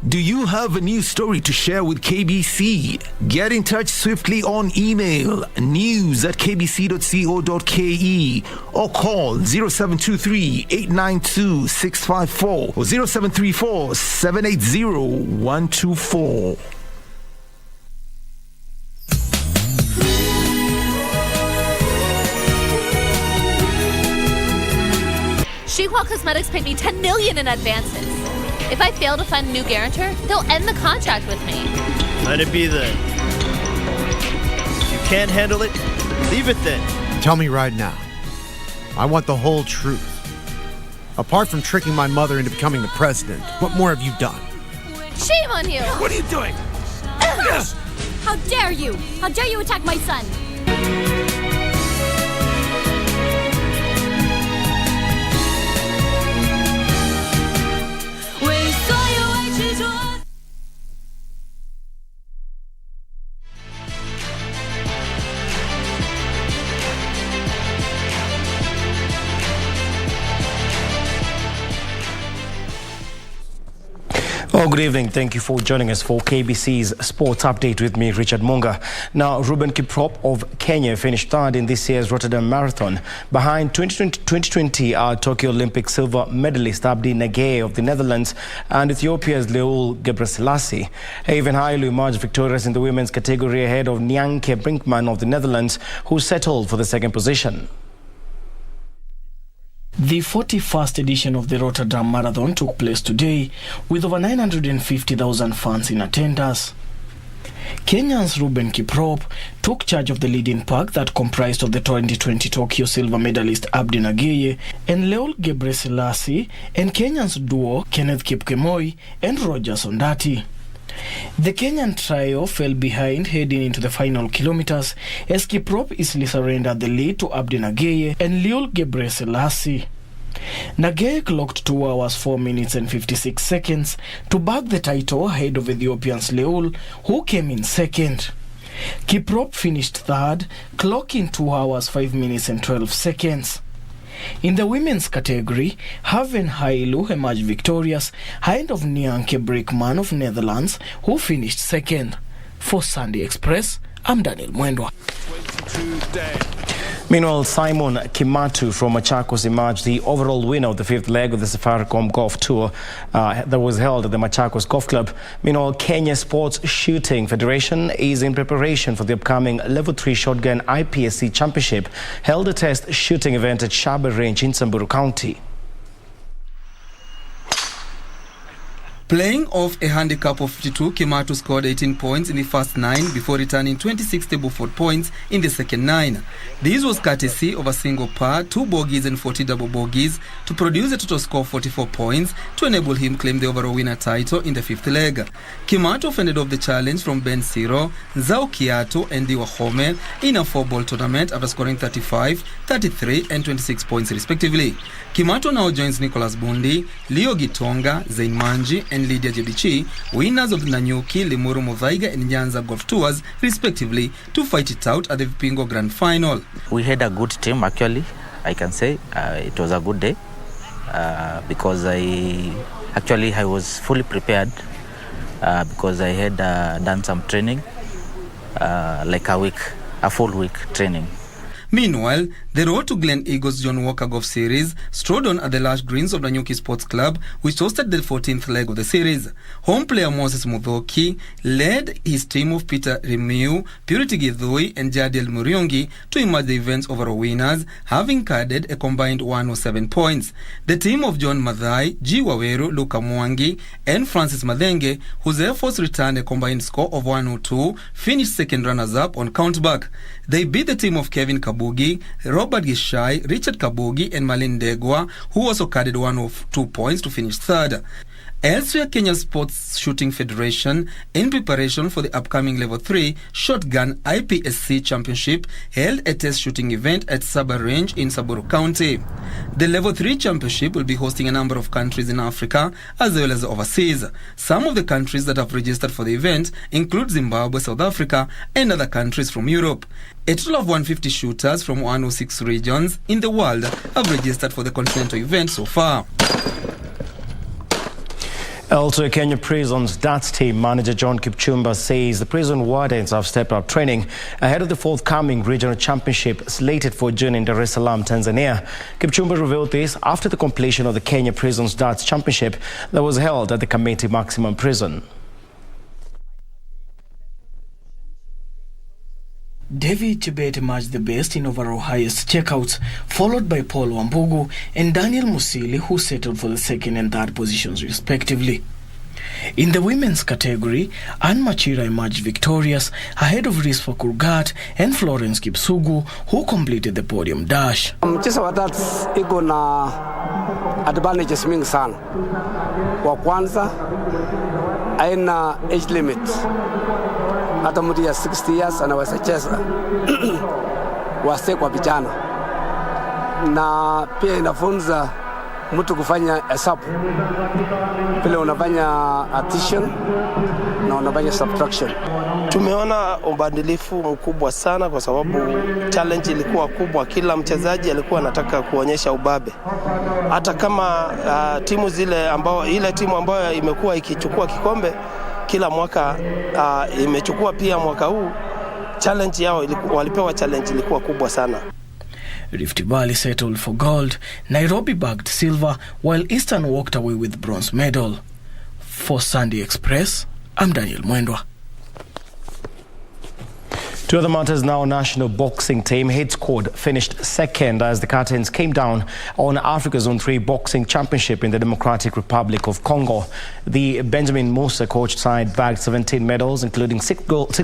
S6: Do you have a news story to share with KBC? Get in touch swiftly on email news@kbc.co.ke or call 0723 892 654 or 0734 780 124.
S21: Shihua Cosmetics paid me $10 million in advances. If I fail to find a new guarantor, they'll end the contract with me.
S22: Let it be then. If you can't handle it, leave it then.
S23: Tell me right now. I want the whole truth. Apart from tricking my mother into becoming the president, what more have you done?
S21: Shame on you!
S23: What are you doing?
S21: How dare you! How dare you attack my son!
S24: Well, good evening. Thank you for joining us for KBC's Sports Update with me, Richard Munga. Now, Ruben Kiprop of Kenya finished third in this year's Rotterdam Marathon, behind 2020 Tokyo Olympic silver medalist Abdi Nagay of the Netherlands and Ethiopia's Leul Gebrselassie. Even Hailu emerged victorious in the women's category ahead of Nyanke Brinkman of the Netherlands, who settled for the second position. The 41st edition of the Rotterdam Marathon took place today with over 950,000 fans in attendance. Kenya's Ruben Kiprop took charge of the leading pack that comprised of the 2020 Tokyo silver medalist Abdi Nageye and Leul Gebrselassie and Kenya's duo Kenneth Kipkemoi and Roger Sondati. The Kenyan trio fell behind heading into the final kilometers as Kiprop easily surrendered the lead to Abdi Nageye and Leul Gebrselassie. Nageye clocked 2 hours 4 minutes and 56 seconds to bag the title ahead of Ethiopian's Leul, who came in second. Kiprop finished third, clocking 2 hours 5 minutes and 12 seconds. In the women's category, Haven Hailu emerged victorious ahead of Nyanke Brinkman of Netherlands, who finished second. For Sunday Express, I'm Daniel Mwendwa. Meanwhile, Simon Kimatu from Machakos emerged the overall winner of the fifth leg of the Safaricom Golf Tour that was held at the Machakos Golf Club. Meanwhile, Kenya Sports Shooting Federation is in preparation for the upcoming Level 3 Shotgun IPSC Championship, held a test shooting event at Shabe Range in Samburu County.
S25: Playing off a handicap of 52, Kimatu scored 18 points in the first 9 before returning 26 Stableford points in the second 9. This was courtesy of a single par, 2 bogeys and 40 double bogeys to produce a total score of 44 points to enable him claim the overall winner title in the fifth leg. Kimatu fended off the challenge from Ben Siro, Nzao Kiato and Diwa Home in a 4-ball tournament after scoring 35, 33 and 26 points respectively. Kimatu now joins Nicholas Bundi, Leo Gitonga, Zain Manji and Lydia Jebichi, winners of the Nanyuki, Limuru Muthaiga and Nyanza Golf Tours, respectively, to fight it out at the Vipingo Grand Final.
S26: We had a good team, actually. I can say it was a good day because I was fully prepared because I had done some training, like a full week training.
S25: Meanwhile, the road to Glen Eagles John Walker Golf Series strode on at the lush greens of Nanyuki Sports Club, which hosted the 14th leg of the series. Home player Moses Mudhoki led his team of Peter Remiu, Purity Githui and Jadiel Muriungi to emerge the event's overall winners, having carded a combined 107 points. The team of John Mathai, G. Waweru, Luka Mwangi and Francis Madenge, whose efforts returned a combined score of 102, finished second runners-up on countback. They beat the team of Kevin Kabugi, Robert Gishai, Richard Kabugi and Malin Degwa, who also carded 102 points to finish third. Elsewhere, Kenya Sports Shooting Federation, in preparation for the upcoming Level 3 Shotgun IPSC Championship, held a test shooting event at Saba Range in Samburu County. The Level 3 Championship will be hosting a number of countries in Africa as well as overseas. Some of the countries that have registered for the event include Zimbabwe, South Africa, and other countries from Europe. A total of 150 shooters from 106 regions in the world have registered for the continental event so far.
S5: Also, Kenya Prison's darts team manager John Kipchumba says the prison wardens have stepped up training ahead of the forthcoming regional championship slated for June in Dar es Salaam, Tanzania. Kipchumba revealed this after the completion of the Kenya Prison's darts championship that was held at the Kamiti Maximum Prison.
S24: David Chebet emerged the best in overall highest checkouts, followed by Paul Wambugu and Daniel Musili, who settled for the second and third positions respectively. In the women's category, Anne Machira emerged victorious ahead of Rispa Kurgat and Florence Kipsugu, who completed the podium dash.
S7: Mchezo wa darts iko na advantages mingi sana. Wa kwanza, haina age limit. Hata mtu ya 60 years anaweza cheza wase kwa vijana, na pia inafunza mtu kufanya hesabu vile unafanya addition na unafanya subtraction.
S9: Tumeona ubadilifu mkubwa sana kwa sababu challenge ilikuwa kubwa. Kila mchezaji alikuwa anataka kuonyesha ubabe. Hata kama timu zile ambao ile timu ambayo imekuwa ikichukua kikombe kila mwaka imechukua pia mwaka huu, challenge yao walipewa challenge ilikuwa kubwa sana.
S24: Rift Valley settled for gold, Nairobi bagged silver, while Eastern walked away with bronze medal. For Sunday Express, I'm Daniel Mwendwa.
S5: To other matters now, national boxing team hit squad finished second as the curtains came down on Africa's Zone 3 boxing championship in the Democratic Republic of Congo. The Benjamin Musa coached side bagged 17 medals, including 6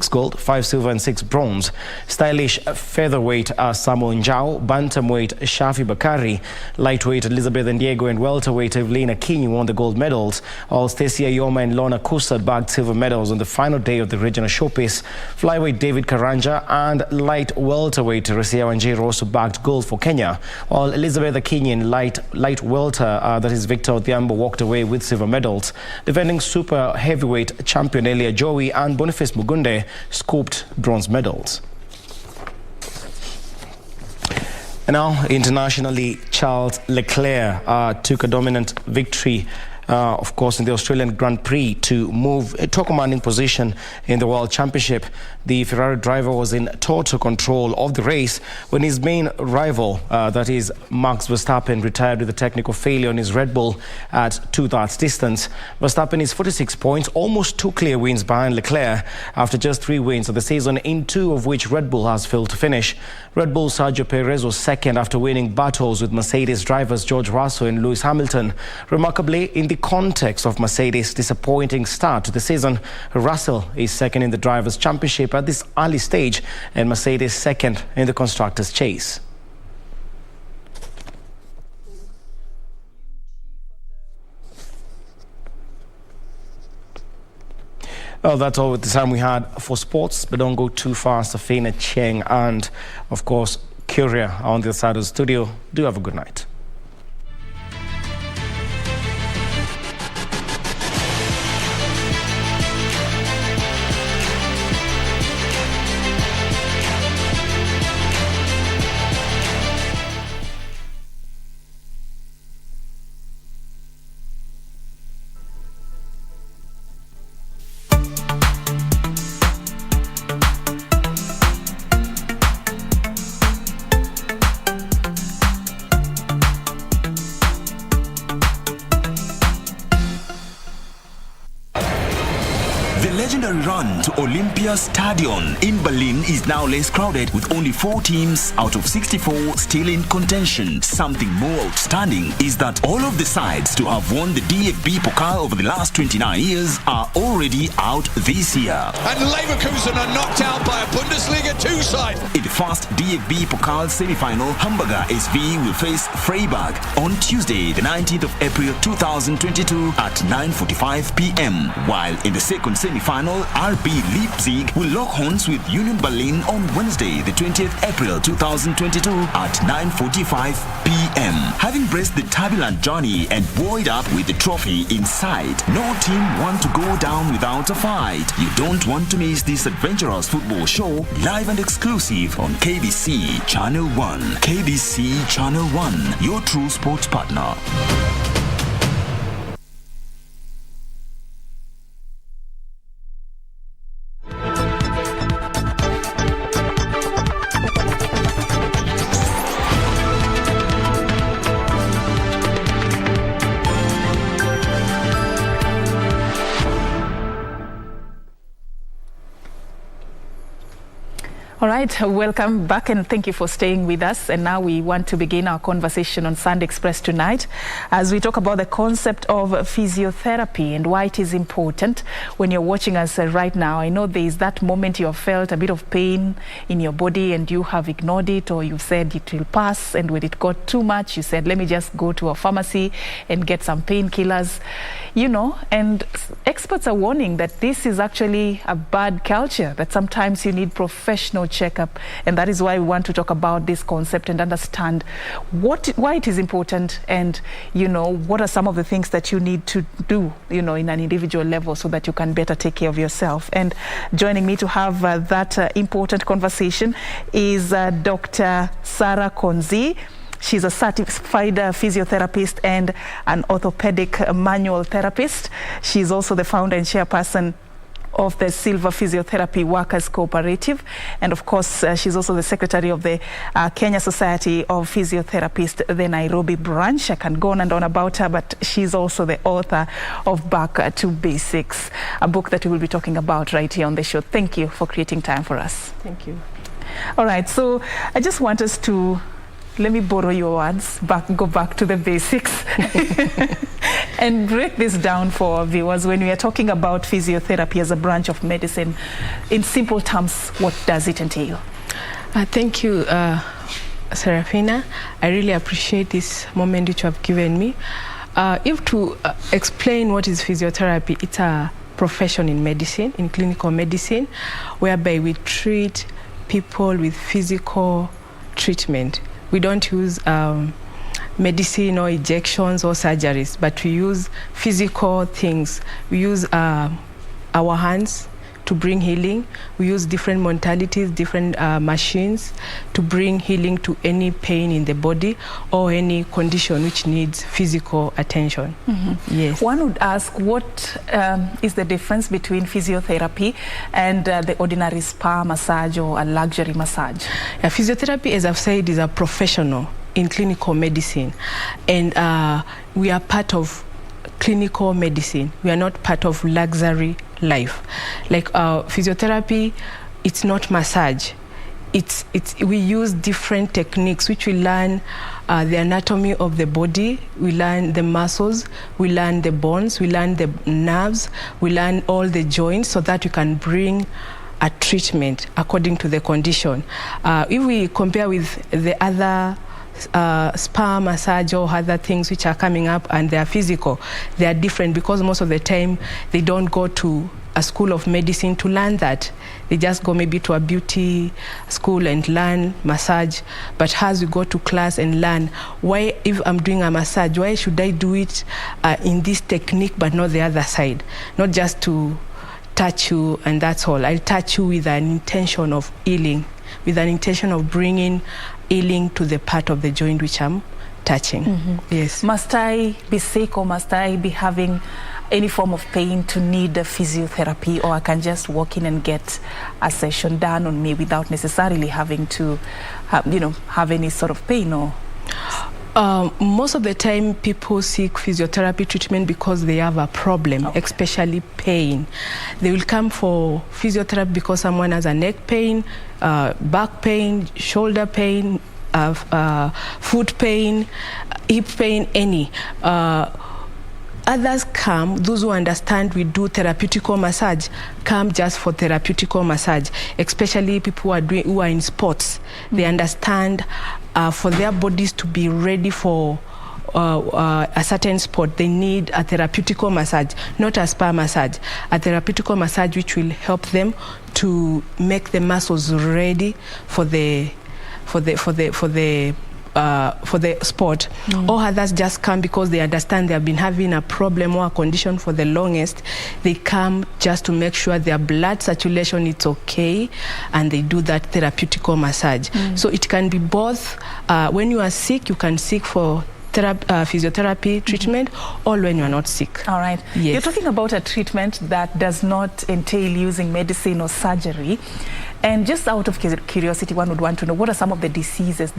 S5: gold, 5 silver and 6 bronze. Stylish featherweight Samuel Njau, bantamweight Shafi Bakari, lightweight Elizabeth Ndiego and welterweight Evelina Kinyi won the gold medals, while Stacey Ayoma and Lorna Kusa bagged silver medals on the final day of the regional showpiece. Flyweight David Karanja and light welterweight Resia Wanjiru also bagged gold for Kenya, while Elizabeth Akinyi and light welter, that is Victor Odhiambo, walked away with silver medals. Defending super heavyweight champion Elia Joey and Boniface Mugunde scooped bronze medals. And now, internationally, Charles Leclerc took a dominant victory of course, in the Australian Grand Prix to move to a commanding position in the World Championship. The Ferrari driver was in total control of the race when his main rival, that is Max Verstappen, retired with a technical failure on his Red Bull at 2/3 distance. Verstappen is 46 points, almost 2 clear wins behind Leclerc after just 3 wins of the season, in 2 of which Red Bull has failed to finish. Red Bull Sergio Perez was second after winning battles with Mercedes drivers George Russell and Lewis Hamilton. Remarkably, in the context of Mercedes' disappointing start to the season, Russell is second in the Drivers' Championship at this early stage and Mercedes second in the Constructors' Chase. Well, that's all the time we had for sports, but don't go too far. Serfine, Achieng and, of course, Kioria on the other side of the studio. Do have a good night.
S2: legendary run to Olympia Stadion in Berlin is now less crowded, with only 4 teams out of 64 still in contention. Something more outstanding is that all of the sides to have won the DFB Pokal over the last 29 years are already out this year.
S10: And Leverkusen are knocked out by a Bundesliga 2 side.
S2: In the first DFB Pokal semi-final, Hamburger SV will face Freiburg on Tuesday, the 19th of April 2022 at 9:45 p.m. While in the second semi-final, RB Leipzig will lock horns with Union Berlin on Wednesday, the 20th April 2022 at 9:45 p.m. Having braced the turbulent journey and buoyed up with the trophy inside, no team want to go down without a fight. You don't want to miss this adventurous football show, live and exclusive on KBC Channel 1. KBC Channel 1, your true sports partner.
S14: All right, welcome back and thank you for staying with us. And now we want to begin our conversation on Sunday Express tonight as we talk about the concept of physiotherapy and why it is important when you're watching us right now. I know there is that moment you have felt a bit of pain in your body and you have ignored it, or you said it will pass, and when it got too much, you said, let me just go to a pharmacy and get some painkillers, you know, and experts are warning that this is actually a bad culture, that sometimes you need professional checkup, and that is why we want to talk about this concept and understand why it is important, and you know, what are some of the things that you need to do, you know, in an individual level so that you can better take care of yourself. And joining me to have that important conversation is Dr. Sarah Konzi. She's a certified physiotherapist and an orthopedic manual therapist. She's also the founder and chairperson of the Silver Physiotherapy Workers Cooperative. And of course, she's also the secretary of the Kenya Society of Physiotherapists, the Nairobi branch. I can go on and on about her, but she's also the author of Back to Basics, a book that we will be talking about right here on the show. Thank you for creating time for us.
S11: Thank you.
S14: All right, so I just want us to, let me borrow your words, go back to the basics and break this down for our viewers. When we are talking about physiotherapy as a branch of medicine, in simple terms, what does it entail?
S11: Thank you, Serafina. I really appreciate this moment which you have given me. If to explain what is physiotherapy, it's a profession in medicine, in clinical medicine, whereby we treat people with physical treatment. We don't use medicine or injections or surgeries, but we use physical things. We use our hands to bring healing. We use different modalities, different machines to bring healing to any pain in the body or any condition which needs physical attention.
S14: Mm-hmm.
S11: Yes.
S14: One would ask, what is the difference between physiotherapy and the ordinary spa massage or a luxury massage?
S11: Physiotherapy, as I've said, is a professional in clinical medicine, and we are part of clinical medicine. We are not part of luxury life. Like physiotherapy, it's not massage. We use different techniques which we learn the anatomy of the body, we learn the muscles, we learn the bones, we learn the nerves, we learn all the joints so that we can bring a treatment according to the condition. If we compare with the other spa, massage or other things which are coming up and they are physical, they are different because most of the time they don't go to a school of medicine to learn that. They just go maybe to a beauty school and learn massage. But as we go to class and learn, why, if I'm doing a massage, why should I do it in this technique but not the other side? Not just to touch you and that's all. I'll touch you with an intention of healing, with an intention of bringing healing to the part of the joint which I'm touching.
S14: Mm-hmm.
S11: Yes.
S14: Must I be sick or must I be having any form of pain to need a physiotherapy, or I can just walk in and get a session done on me without necessarily having to have any sort of pain? Or
S11: Most of the time people seek physiotherapy treatment because they have a problem, especially pain. They will come for physiotherapy because someone has a neck pain, back pain, shoulder pain, foot pain, hip pain, any. Others come, those who understand we do therapeutical massage, come just for therapeutical massage, especially people who are in sports. They understand for their bodies to be ready for a certain sport, they need a therapeutical massage, not a spa massage, a therapeutical massage which will help them to make the muscles ready for the sport. Or others just come because they understand they have been having a problem or a condition for the longest. They come just to make sure their blood circulation is okay, and they do that therapeutical massage. So it can be both. When you are sick, you can seek for physiotherapy treatment, or when you are not sick.
S14: All right.
S11: Yes.
S14: You're talking about a treatment that does not entail using medicine or surgery. And just out of curiosity, one would want to know, what are some of these diseases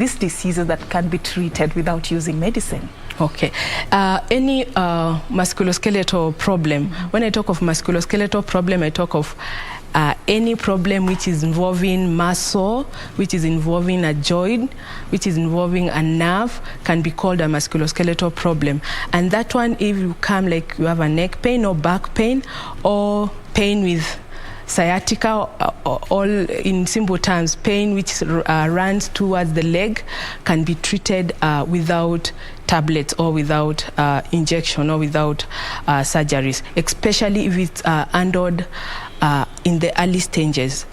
S14: that can be treated without using medicine?
S11: Okay. Any musculoskeletal problem. When I talk of musculoskeletal problem, I talk of any problem which is involving muscle, which is involving a joint, which is involving a nerve, can be called a musculoskeletal problem. And that one, if you come like you have a neck pain or back pain or pain with sciatica, all in simple terms, pain which runs towards the leg, can be treated without tablets or without injection or without surgeries, especially if it's handled in the early stages.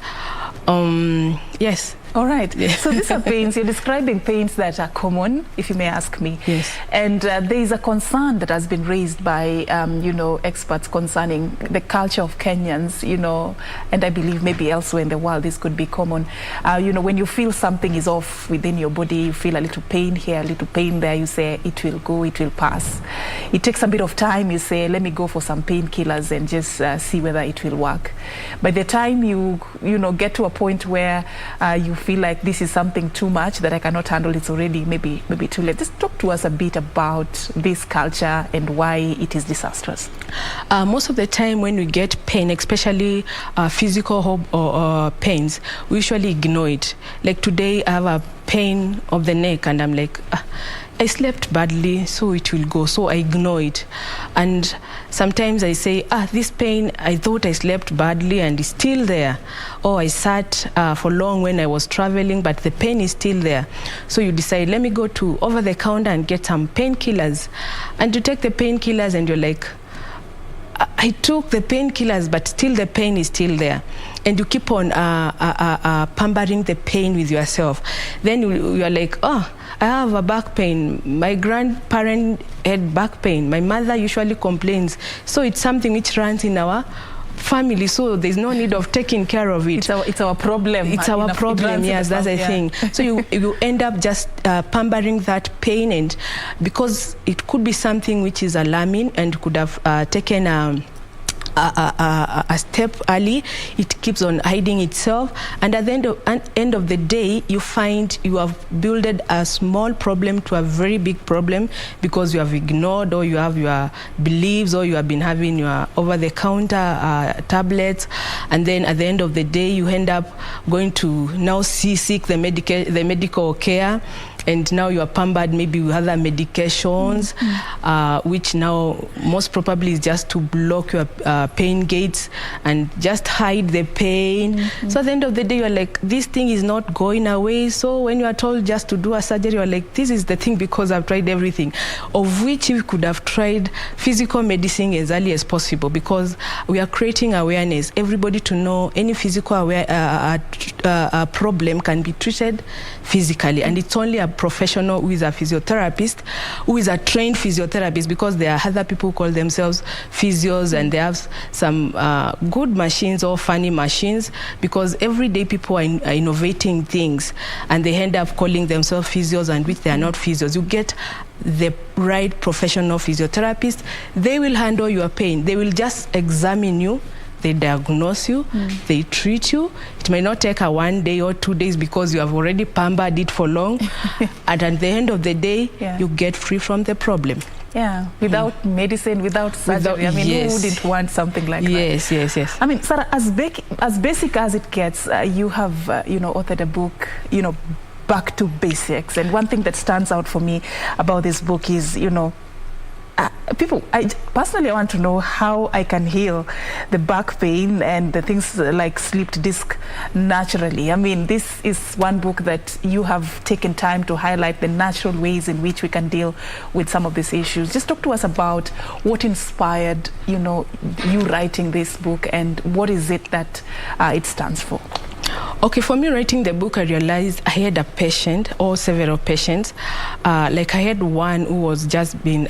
S11: Yes.
S14: All right. So these are pains. You're describing pains that are common, if you may ask me.
S11: Yes.
S14: And there is a concern that has been raised by, experts concerning the culture of Kenyans, and I believe maybe elsewhere in the world this could be common. When you feel something is off within your body, you feel a little pain here, a little pain there, you say, it will go, it will pass. It takes a bit of time, you say, let me go for some painkillers and just see whether it will work. By the time you get to a point where you feel like this is something too much that I cannot handle, it's already maybe too late. Just talk to us a bit about this culture and why it is disastrous.
S11: Most of the time when we get pain, especially physical pains, we usually ignore it. Like today I have a pain of the neck and I'm like, I slept badly, so it will go. So I ignore it. And sometimes I say, this pain, I thought I slept badly and it's still there. Or I sat for long when I was traveling, but the pain is still there. So you decide, let me go to over the counter and get some painkillers. And you take the painkillers and you're like, I took the painkillers, but still the pain is still there. And you keep on pampering the pain with yourself. Then you are like, I have a back pain. My grandparent had back pain. My mother usually complains. So it's something which runs in our family, so there's no need of taking care of it.
S14: It's our problem.
S11: It's our problem, yes, that's the thing. So you end up just pampering that pain, and because it could be something which is alarming and could have taken a step early, it keeps on hiding itself, and at the end of the day you find you have built a small problem to a very big problem because you have ignored, or you have your beliefs, or you have been having your over-the-counter tablets, and then at the end of the day you end up going to now seek the medical care. And now you are pampered maybe with other medications, which now most probably is just to block your pain gates and just hide the pain. So at the end of the day, you're like, this thing is not going away. So when you are told just to do a surgery, you're like, this is the thing because I've tried everything. Of which you could have tried physical medicine as early as possible, because we are creating awareness. Everybody to know any physical problem can be treated physically, and it's only a professional who is a physiotherapist, who is a trained physiotherapist, because there are other people who call themselves physios and they have some good machines or funny machines, because every day people are innovating things and they end up calling themselves physios, and which they are not physios. You get the right professional physiotherapist, they will handle your pain. They will just examine you, they diagnose you, they treat you. It may not take 1 day or 2 days because you have already pampered it for long. And at the end of the day, you get free from the problem.
S14: Yeah, without medicine, without surgery. I mean, who wouldn't want something like that?
S11: Yes.
S14: I mean, Sarah, as basic as it gets, you have, authored a book, back to basics. And one thing that stands out for me about this book is, I personally want to know how I can heal the back pain and the things like slipped disc naturally. I mean, this is one book that you have taken time to highlight the natural ways in which we can deal with some of these issues. Just talk to us about what inspired, you writing this book, and what is it that it stands for.
S11: Okay, for me writing the book, I realized I had a patient or several patients. Like I had one who was just been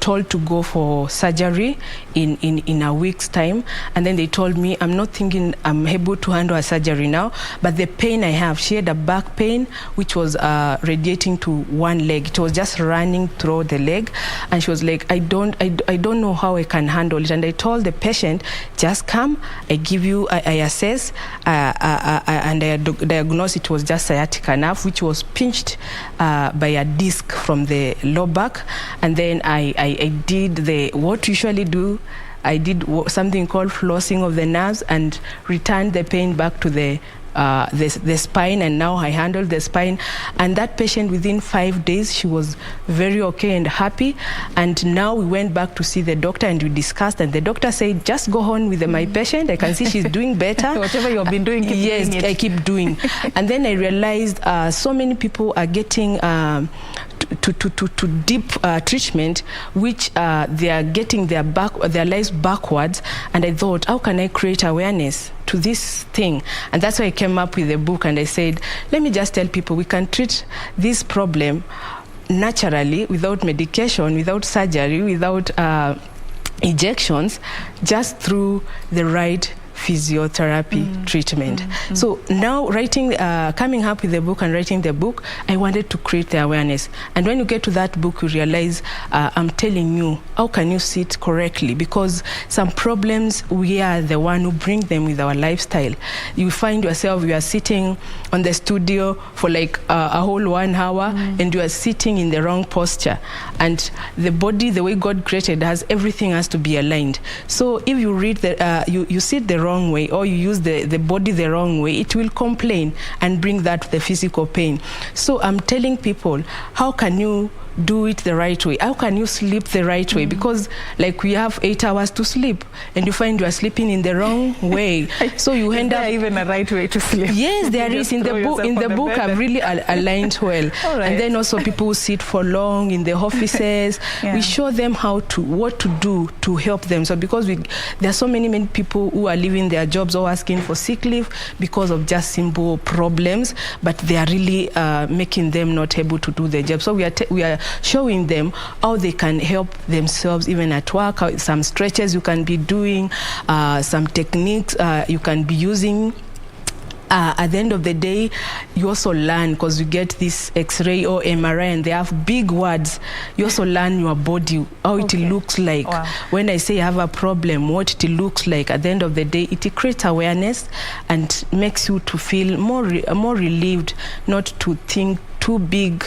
S11: told to go for surgery in a week's time, and then they told me, I'm not thinking I'm able to handle a surgery now, but the pain I have, she had a back pain which was radiating to one leg. It was just running through the leg, and she was like, I don't know how I can handle it. And I told the patient, just come, I give you, I assess, and I diagnosed it was just sciatica nerve, which was pinched by a disc from the lower back. And then I did what you usually do. I did something called flossing of the nerves and returned the pain back to the spine, and now I handled the spine. And that patient, within 5 days, she was very okay and happy. And now we went back to see the doctor and we discussed, and the doctor said, just go on with my patient. I can see she's doing better.
S14: Whatever you've been doing, keep doing it.
S11: I keep doing. And then I realized so many people are getting to deep treatment, which they are getting their lives backwards. And I thought, how can I create awareness to this thing? And that's why I came up with the book, and I said, let me just tell people we can treat this problem naturally, without medication, without surgery, without injections, just through the right physiotherapy treatment. So now coming up with the book and writing the book, I wanted to create the awareness. And when you get to that book, you realize I'm telling you, how can you sit correctly? Because some problems, we are the one who bring them with our lifestyle. You find yourself, you are sitting on the studio for like a whole 1 hour, and you are sitting in the wrong posture. And the body, the way God created, everything has to be aligned. So if you read you sit the wrong way, or you use the body the wrong way, it will complain and bring that the physical pain. So I'm telling people, how can you do it the right way? How can you sleep the right way? Because like we have 8 hours to sleep, and you find you are sleeping in the wrong way. So you end up
S14: even a right way to sleep.
S11: Yes, there is in the book. In the book, I've really aligned well. And then also people who sit for long in the offices. We show them what to do to help them. So because there are so many people who are leaving their jobs or asking for sick leave because of just simple problems, but they are really making them not able to do their job. So we are showing them how they can help themselves even at work, some stretches you can be doing, some techniques you can be using. At the end of the day, you also learn, because you get this X-ray or MRI and they have big words. You also learn your body, how it looks like. Wow. When I say I have a problem, what it looks like. At the end of the day, it creates awareness and makes you to feel more relieved, not to think too big,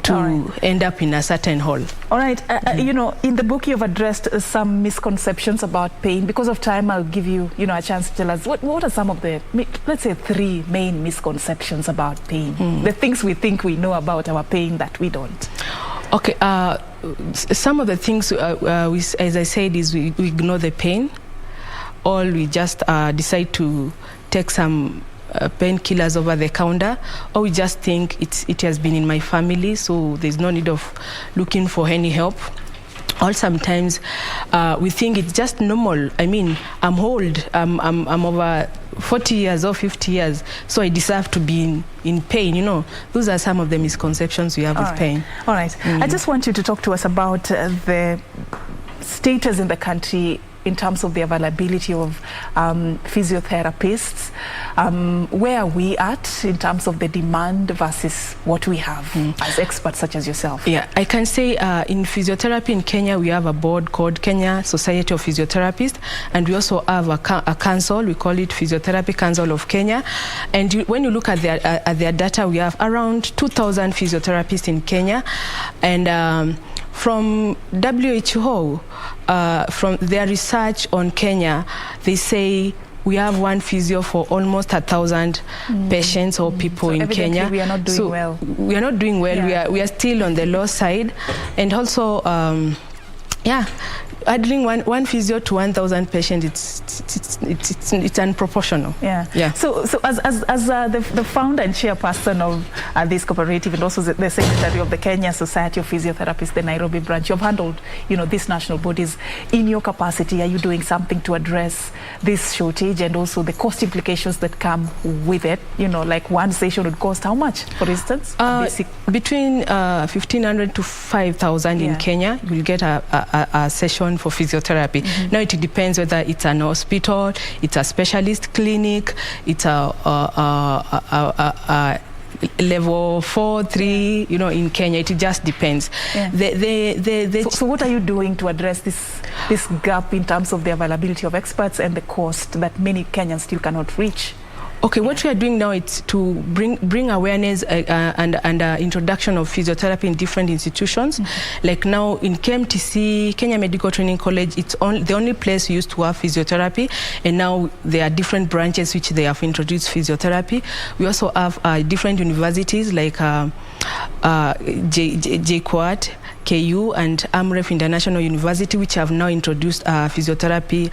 S11: to end up in a certain hole.
S14: All right. In the book you've addressed some misconceptions about pain. Because of time, I'll give you, a chance to tell us what are some of the, let's say, 3 main misconceptions about pain. The things we think we know about our pain that we don't.
S11: Okay. Some of the things, as I said, is we ignore the pain, or we just decide to take some painkillers over the counter, or we just think it has been in my family, so there's no need of looking for any help. Or sometimes we think it's just normal. I mean, I'm old. I'm over 40 years or 50 years, so I deserve to be in pain. Those are some of the misconceptions we have with pain.
S14: All right. I just want you to talk to us about the status in the country in terms of the availability of physiotherapists. Where are we at in terms of the demand versus what we have as experts such as yourself?
S11: Yeah, I can say in physiotherapy in Kenya, we have a board called Kenya Society of Physiotherapists, and we also have a council, we call it Physiotherapy Council of Kenya. And when you look at their data, we have around 2,000 physiotherapists in Kenya. And from WHO, from their research on Kenya, they say we have one physio for almost 1,000 patients or people in Kenya.
S14: We are not doing well.
S11: We are not doing well.
S14: Yeah.
S11: We are still on the low side, and also, adding one physio to 1,000 patients, it's unproportional.
S14: Yeah. So as the founder and chairperson of this cooperative, and also the secretary of the Kenya Society of Physiotherapists, the Nairobi branch, you've handled, these national bodies. In your capacity, are you doing something to address this shortage and also the cost implications that come with it? Like one session would cost how much, for instance?
S11: Between 1,500 to 5,000 in Kenya, you'll get a session for physiotherapy. Now it depends whether it's an hospital, it's a specialist clinic, it's a level 4, 3, in Kenya. It just depends.
S14: So what are you doing to address this gap in terms of the availability of experts and the cost that many Kenyans still cannot reach?
S11: Okay, what we are doing now is to bring awareness and introduction of physiotherapy in different institutions. Like now in KMTC, Kenya Medical Training College, it's the only place we used to have physiotherapy, and now there are different branches which they have introduced physiotherapy. We also have different universities like JKUAT, KU, and AMREF International University, which have now introduced physiotherapy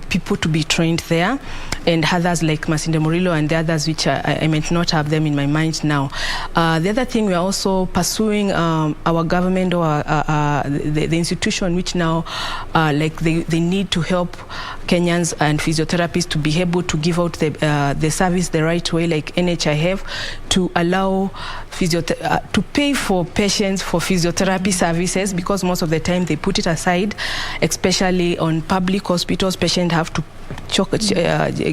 S11: people to be trained there, and others like Masinde Murillo and the others which I might not have them in my mind now. The other thing, we are also pursuing our government or the institution which now they need to help Kenyans and physiotherapists to be able to give out the service the right way, like NHIF, to allow to pay for patients for physiotherapy services, because most of the time they put it aside, especially on public hospitals. Patients have to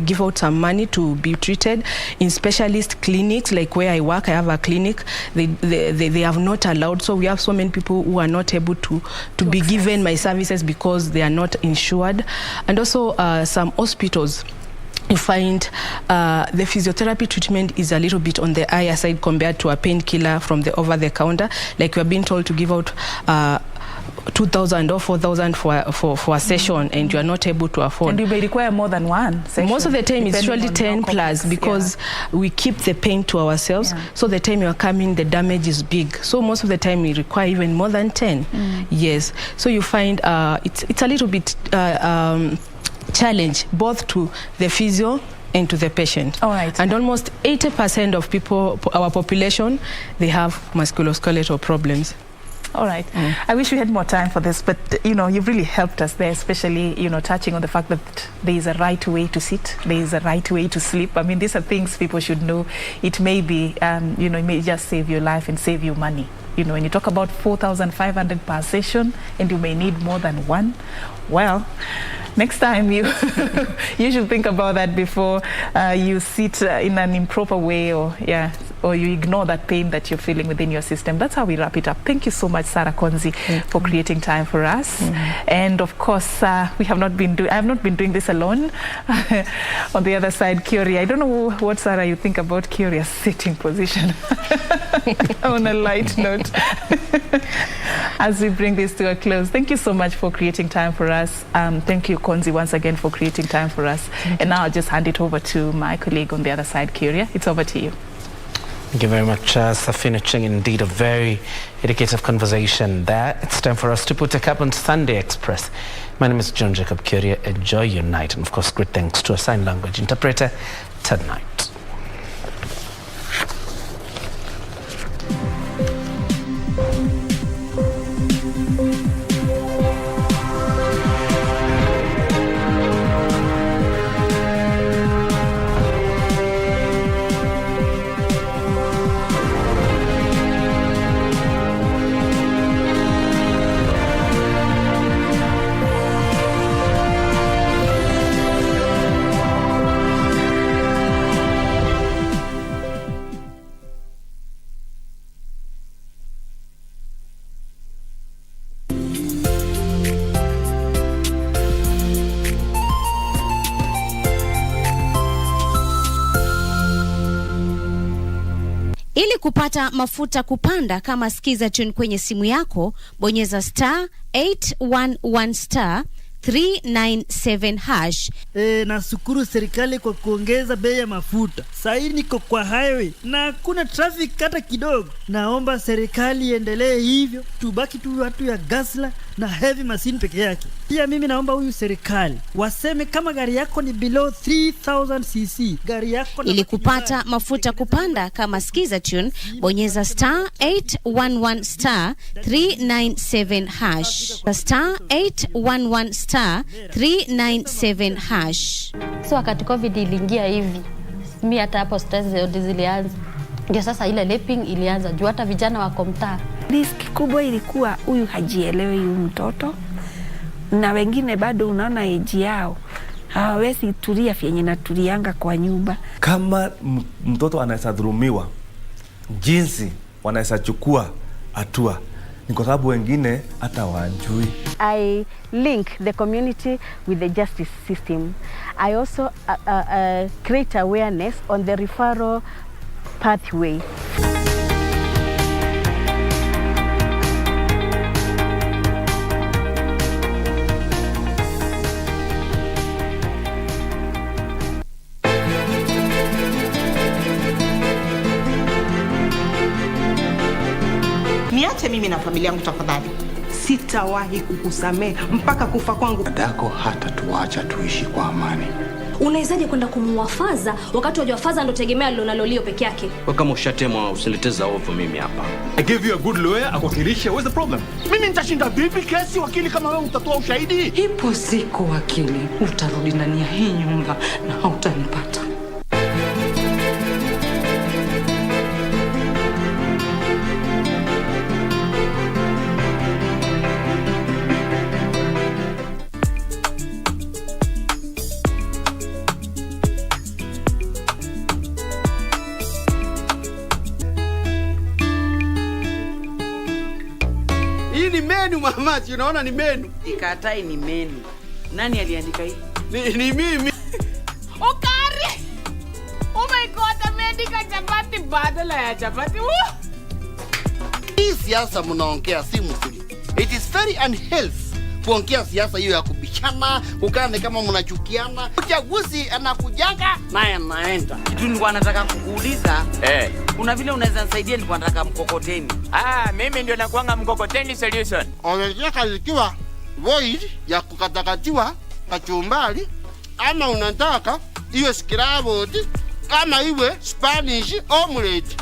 S11: give out some money to be treated. In specialist clinics, like where I work, I have a clinic, they have not allowed. So we have so many people who are not able to be given my services because they are not insured. And also some hospitals, you find the physiotherapy treatment is a little bit on the higher side compared to a painkiller from the over-the-counter. Like we are being told to give out 2,000 or 4,000 for a session, and you are not able to afford.
S14: And you may require more than one session.
S11: Most of the time it's usually 10 plus, because we keep the pain to ourselves. So the time you are coming, the damage is big. So most of the time we require even more than 10. Yes. So you find it's a little bit challenge both to the physio and to the patient.
S14: All right.
S11: And almost 80% of people, our population, they have musculoskeletal problems.
S14: All right. I wish we had more time for this, but you've really helped us there, especially touching on the fact that there is a right way to sit, there is a right way to sleep. I mean, these are things people should know. It may be it may just save your life and save you money. When you talk about 4,500 per session and you may need more than one, well, next time you should think about that before you sit in an improper way, or you ignore that pain that you're feeling within your system. That's how we wrap it up. Thank you so much, Sarah Konzi, for creating time for us. And of course, I have not been doing this alone. On the other side, Kioria. I don't know what, Sarah, you think about Kioria's sitting position. On a light note, as we bring this to a close, thank you so much for creating time for us. Thank you, Konzi, once again for creating time for us. And now I'll just hand it over to my colleague on the other side, Kioria. It's over to you.
S13: Thank you very much, Serfine Achieng. Indeed, a very educative conversation there. It's time for us to put a cap on Sunday Express. My name is John Jacob Kioria. Enjoy your night. And of course, great thanks to a sign language interpreter tonight.
S3: kupata mafuta kupanda kama skiza tune kwenye simu yako, bonyeza *811 397 hash.
S4: Nashukuru serikali kwa kuongeza bei ya mafuta. Sasa niko kwa highway na hakuna traffic hata kidogo. Naomba serikali iendelee hivyo, tubaki tu watu ya gasla na heavy machine peke yake. Pia mimi naomba huyu serikali waseme kama gari yako ni below 3000 cc, gari yako
S3: ili kupata mafuta kupanda kama skiza tune, bonyeza *811 397 hash. *811 397 hash.
S8: So wakati COVID iliingia hivi, mimi hata hapo stress zote zilianza. Ndio sasa ile leping ilianza juu hata vijana wako mtaa.
S12: Risk kubwa ilikuwa huyu hajielewi huyu mtoto, na wengine bado unaona age yao hawawezi tulia vyenye natulianga kwa nyumba.
S15: Kama mtoto anaweza dhulumiwa, jinsi wanaweza chukua hatua ni kwa sababu wengine hata wajui.
S17: I link the community with the justice system. I also create awareness on the referral pathway.
S27: Niache mimi na familia yangu tafadhali. Sitawahi kukusamehe mpaka kufa kwangu.
S28: Dadako hata tuacha tuishi kwa amani.
S29: Unawezaje kwenda kumuwafaza wakati wajua faza ndo tegemea lilonalolio peke yake?
S30: Kwa kama ushatemwa usileteza ovu mimi hapa.
S31: I give you a good lawyer akuwakilishe. What's the problem? Mimi nitashinda vipi kesi wakili kama wewe utatoa ushahidi?
S32: Ipo siku wakili utarudi ndani ya hii nyumba na hautanipata.
S33: Mamaji, unaona ni menu.
S34: Ikatai ni menu. Nani aliandika hii?
S33: Ni mimi.
S35: Ukari! Oh my God, ameandika chapati badala ya chapati.
S33: Hii siasa mnaongea si mzuri. It is very unhealthy kuongea siasa hiyo ya kubishana, ukane kama mnachukiana. Uchaguzi anakujanga naye anaenda.
S34: Kitu nilikuwa nataka kukuuliza. Kuna vile unaweza nisaidia, nilikuwa nataka mkokoteni.
S35: Mimi ndio nakuanga mkokoteni solution.
S33: Unataka ikiwa void ya kukatakatiwa kachumbari, ama unataka iwe scrambled, ama iwe Spanish omelette.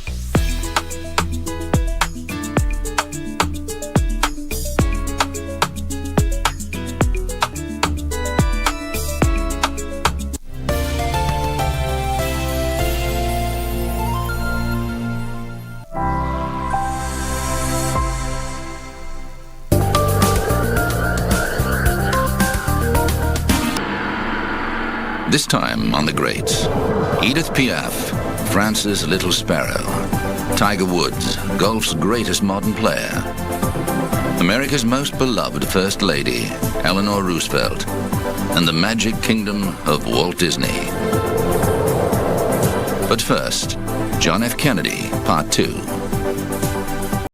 S10: This time on The Greats, Edith Piaf, France's Little Sparrow, Tiger Woods, golf's greatest modern player, America's most beloved First Lady, Eleanor Roosevelt, and the magic kingdom of Walt Disney. But first, John F. Kennedy, Part 2.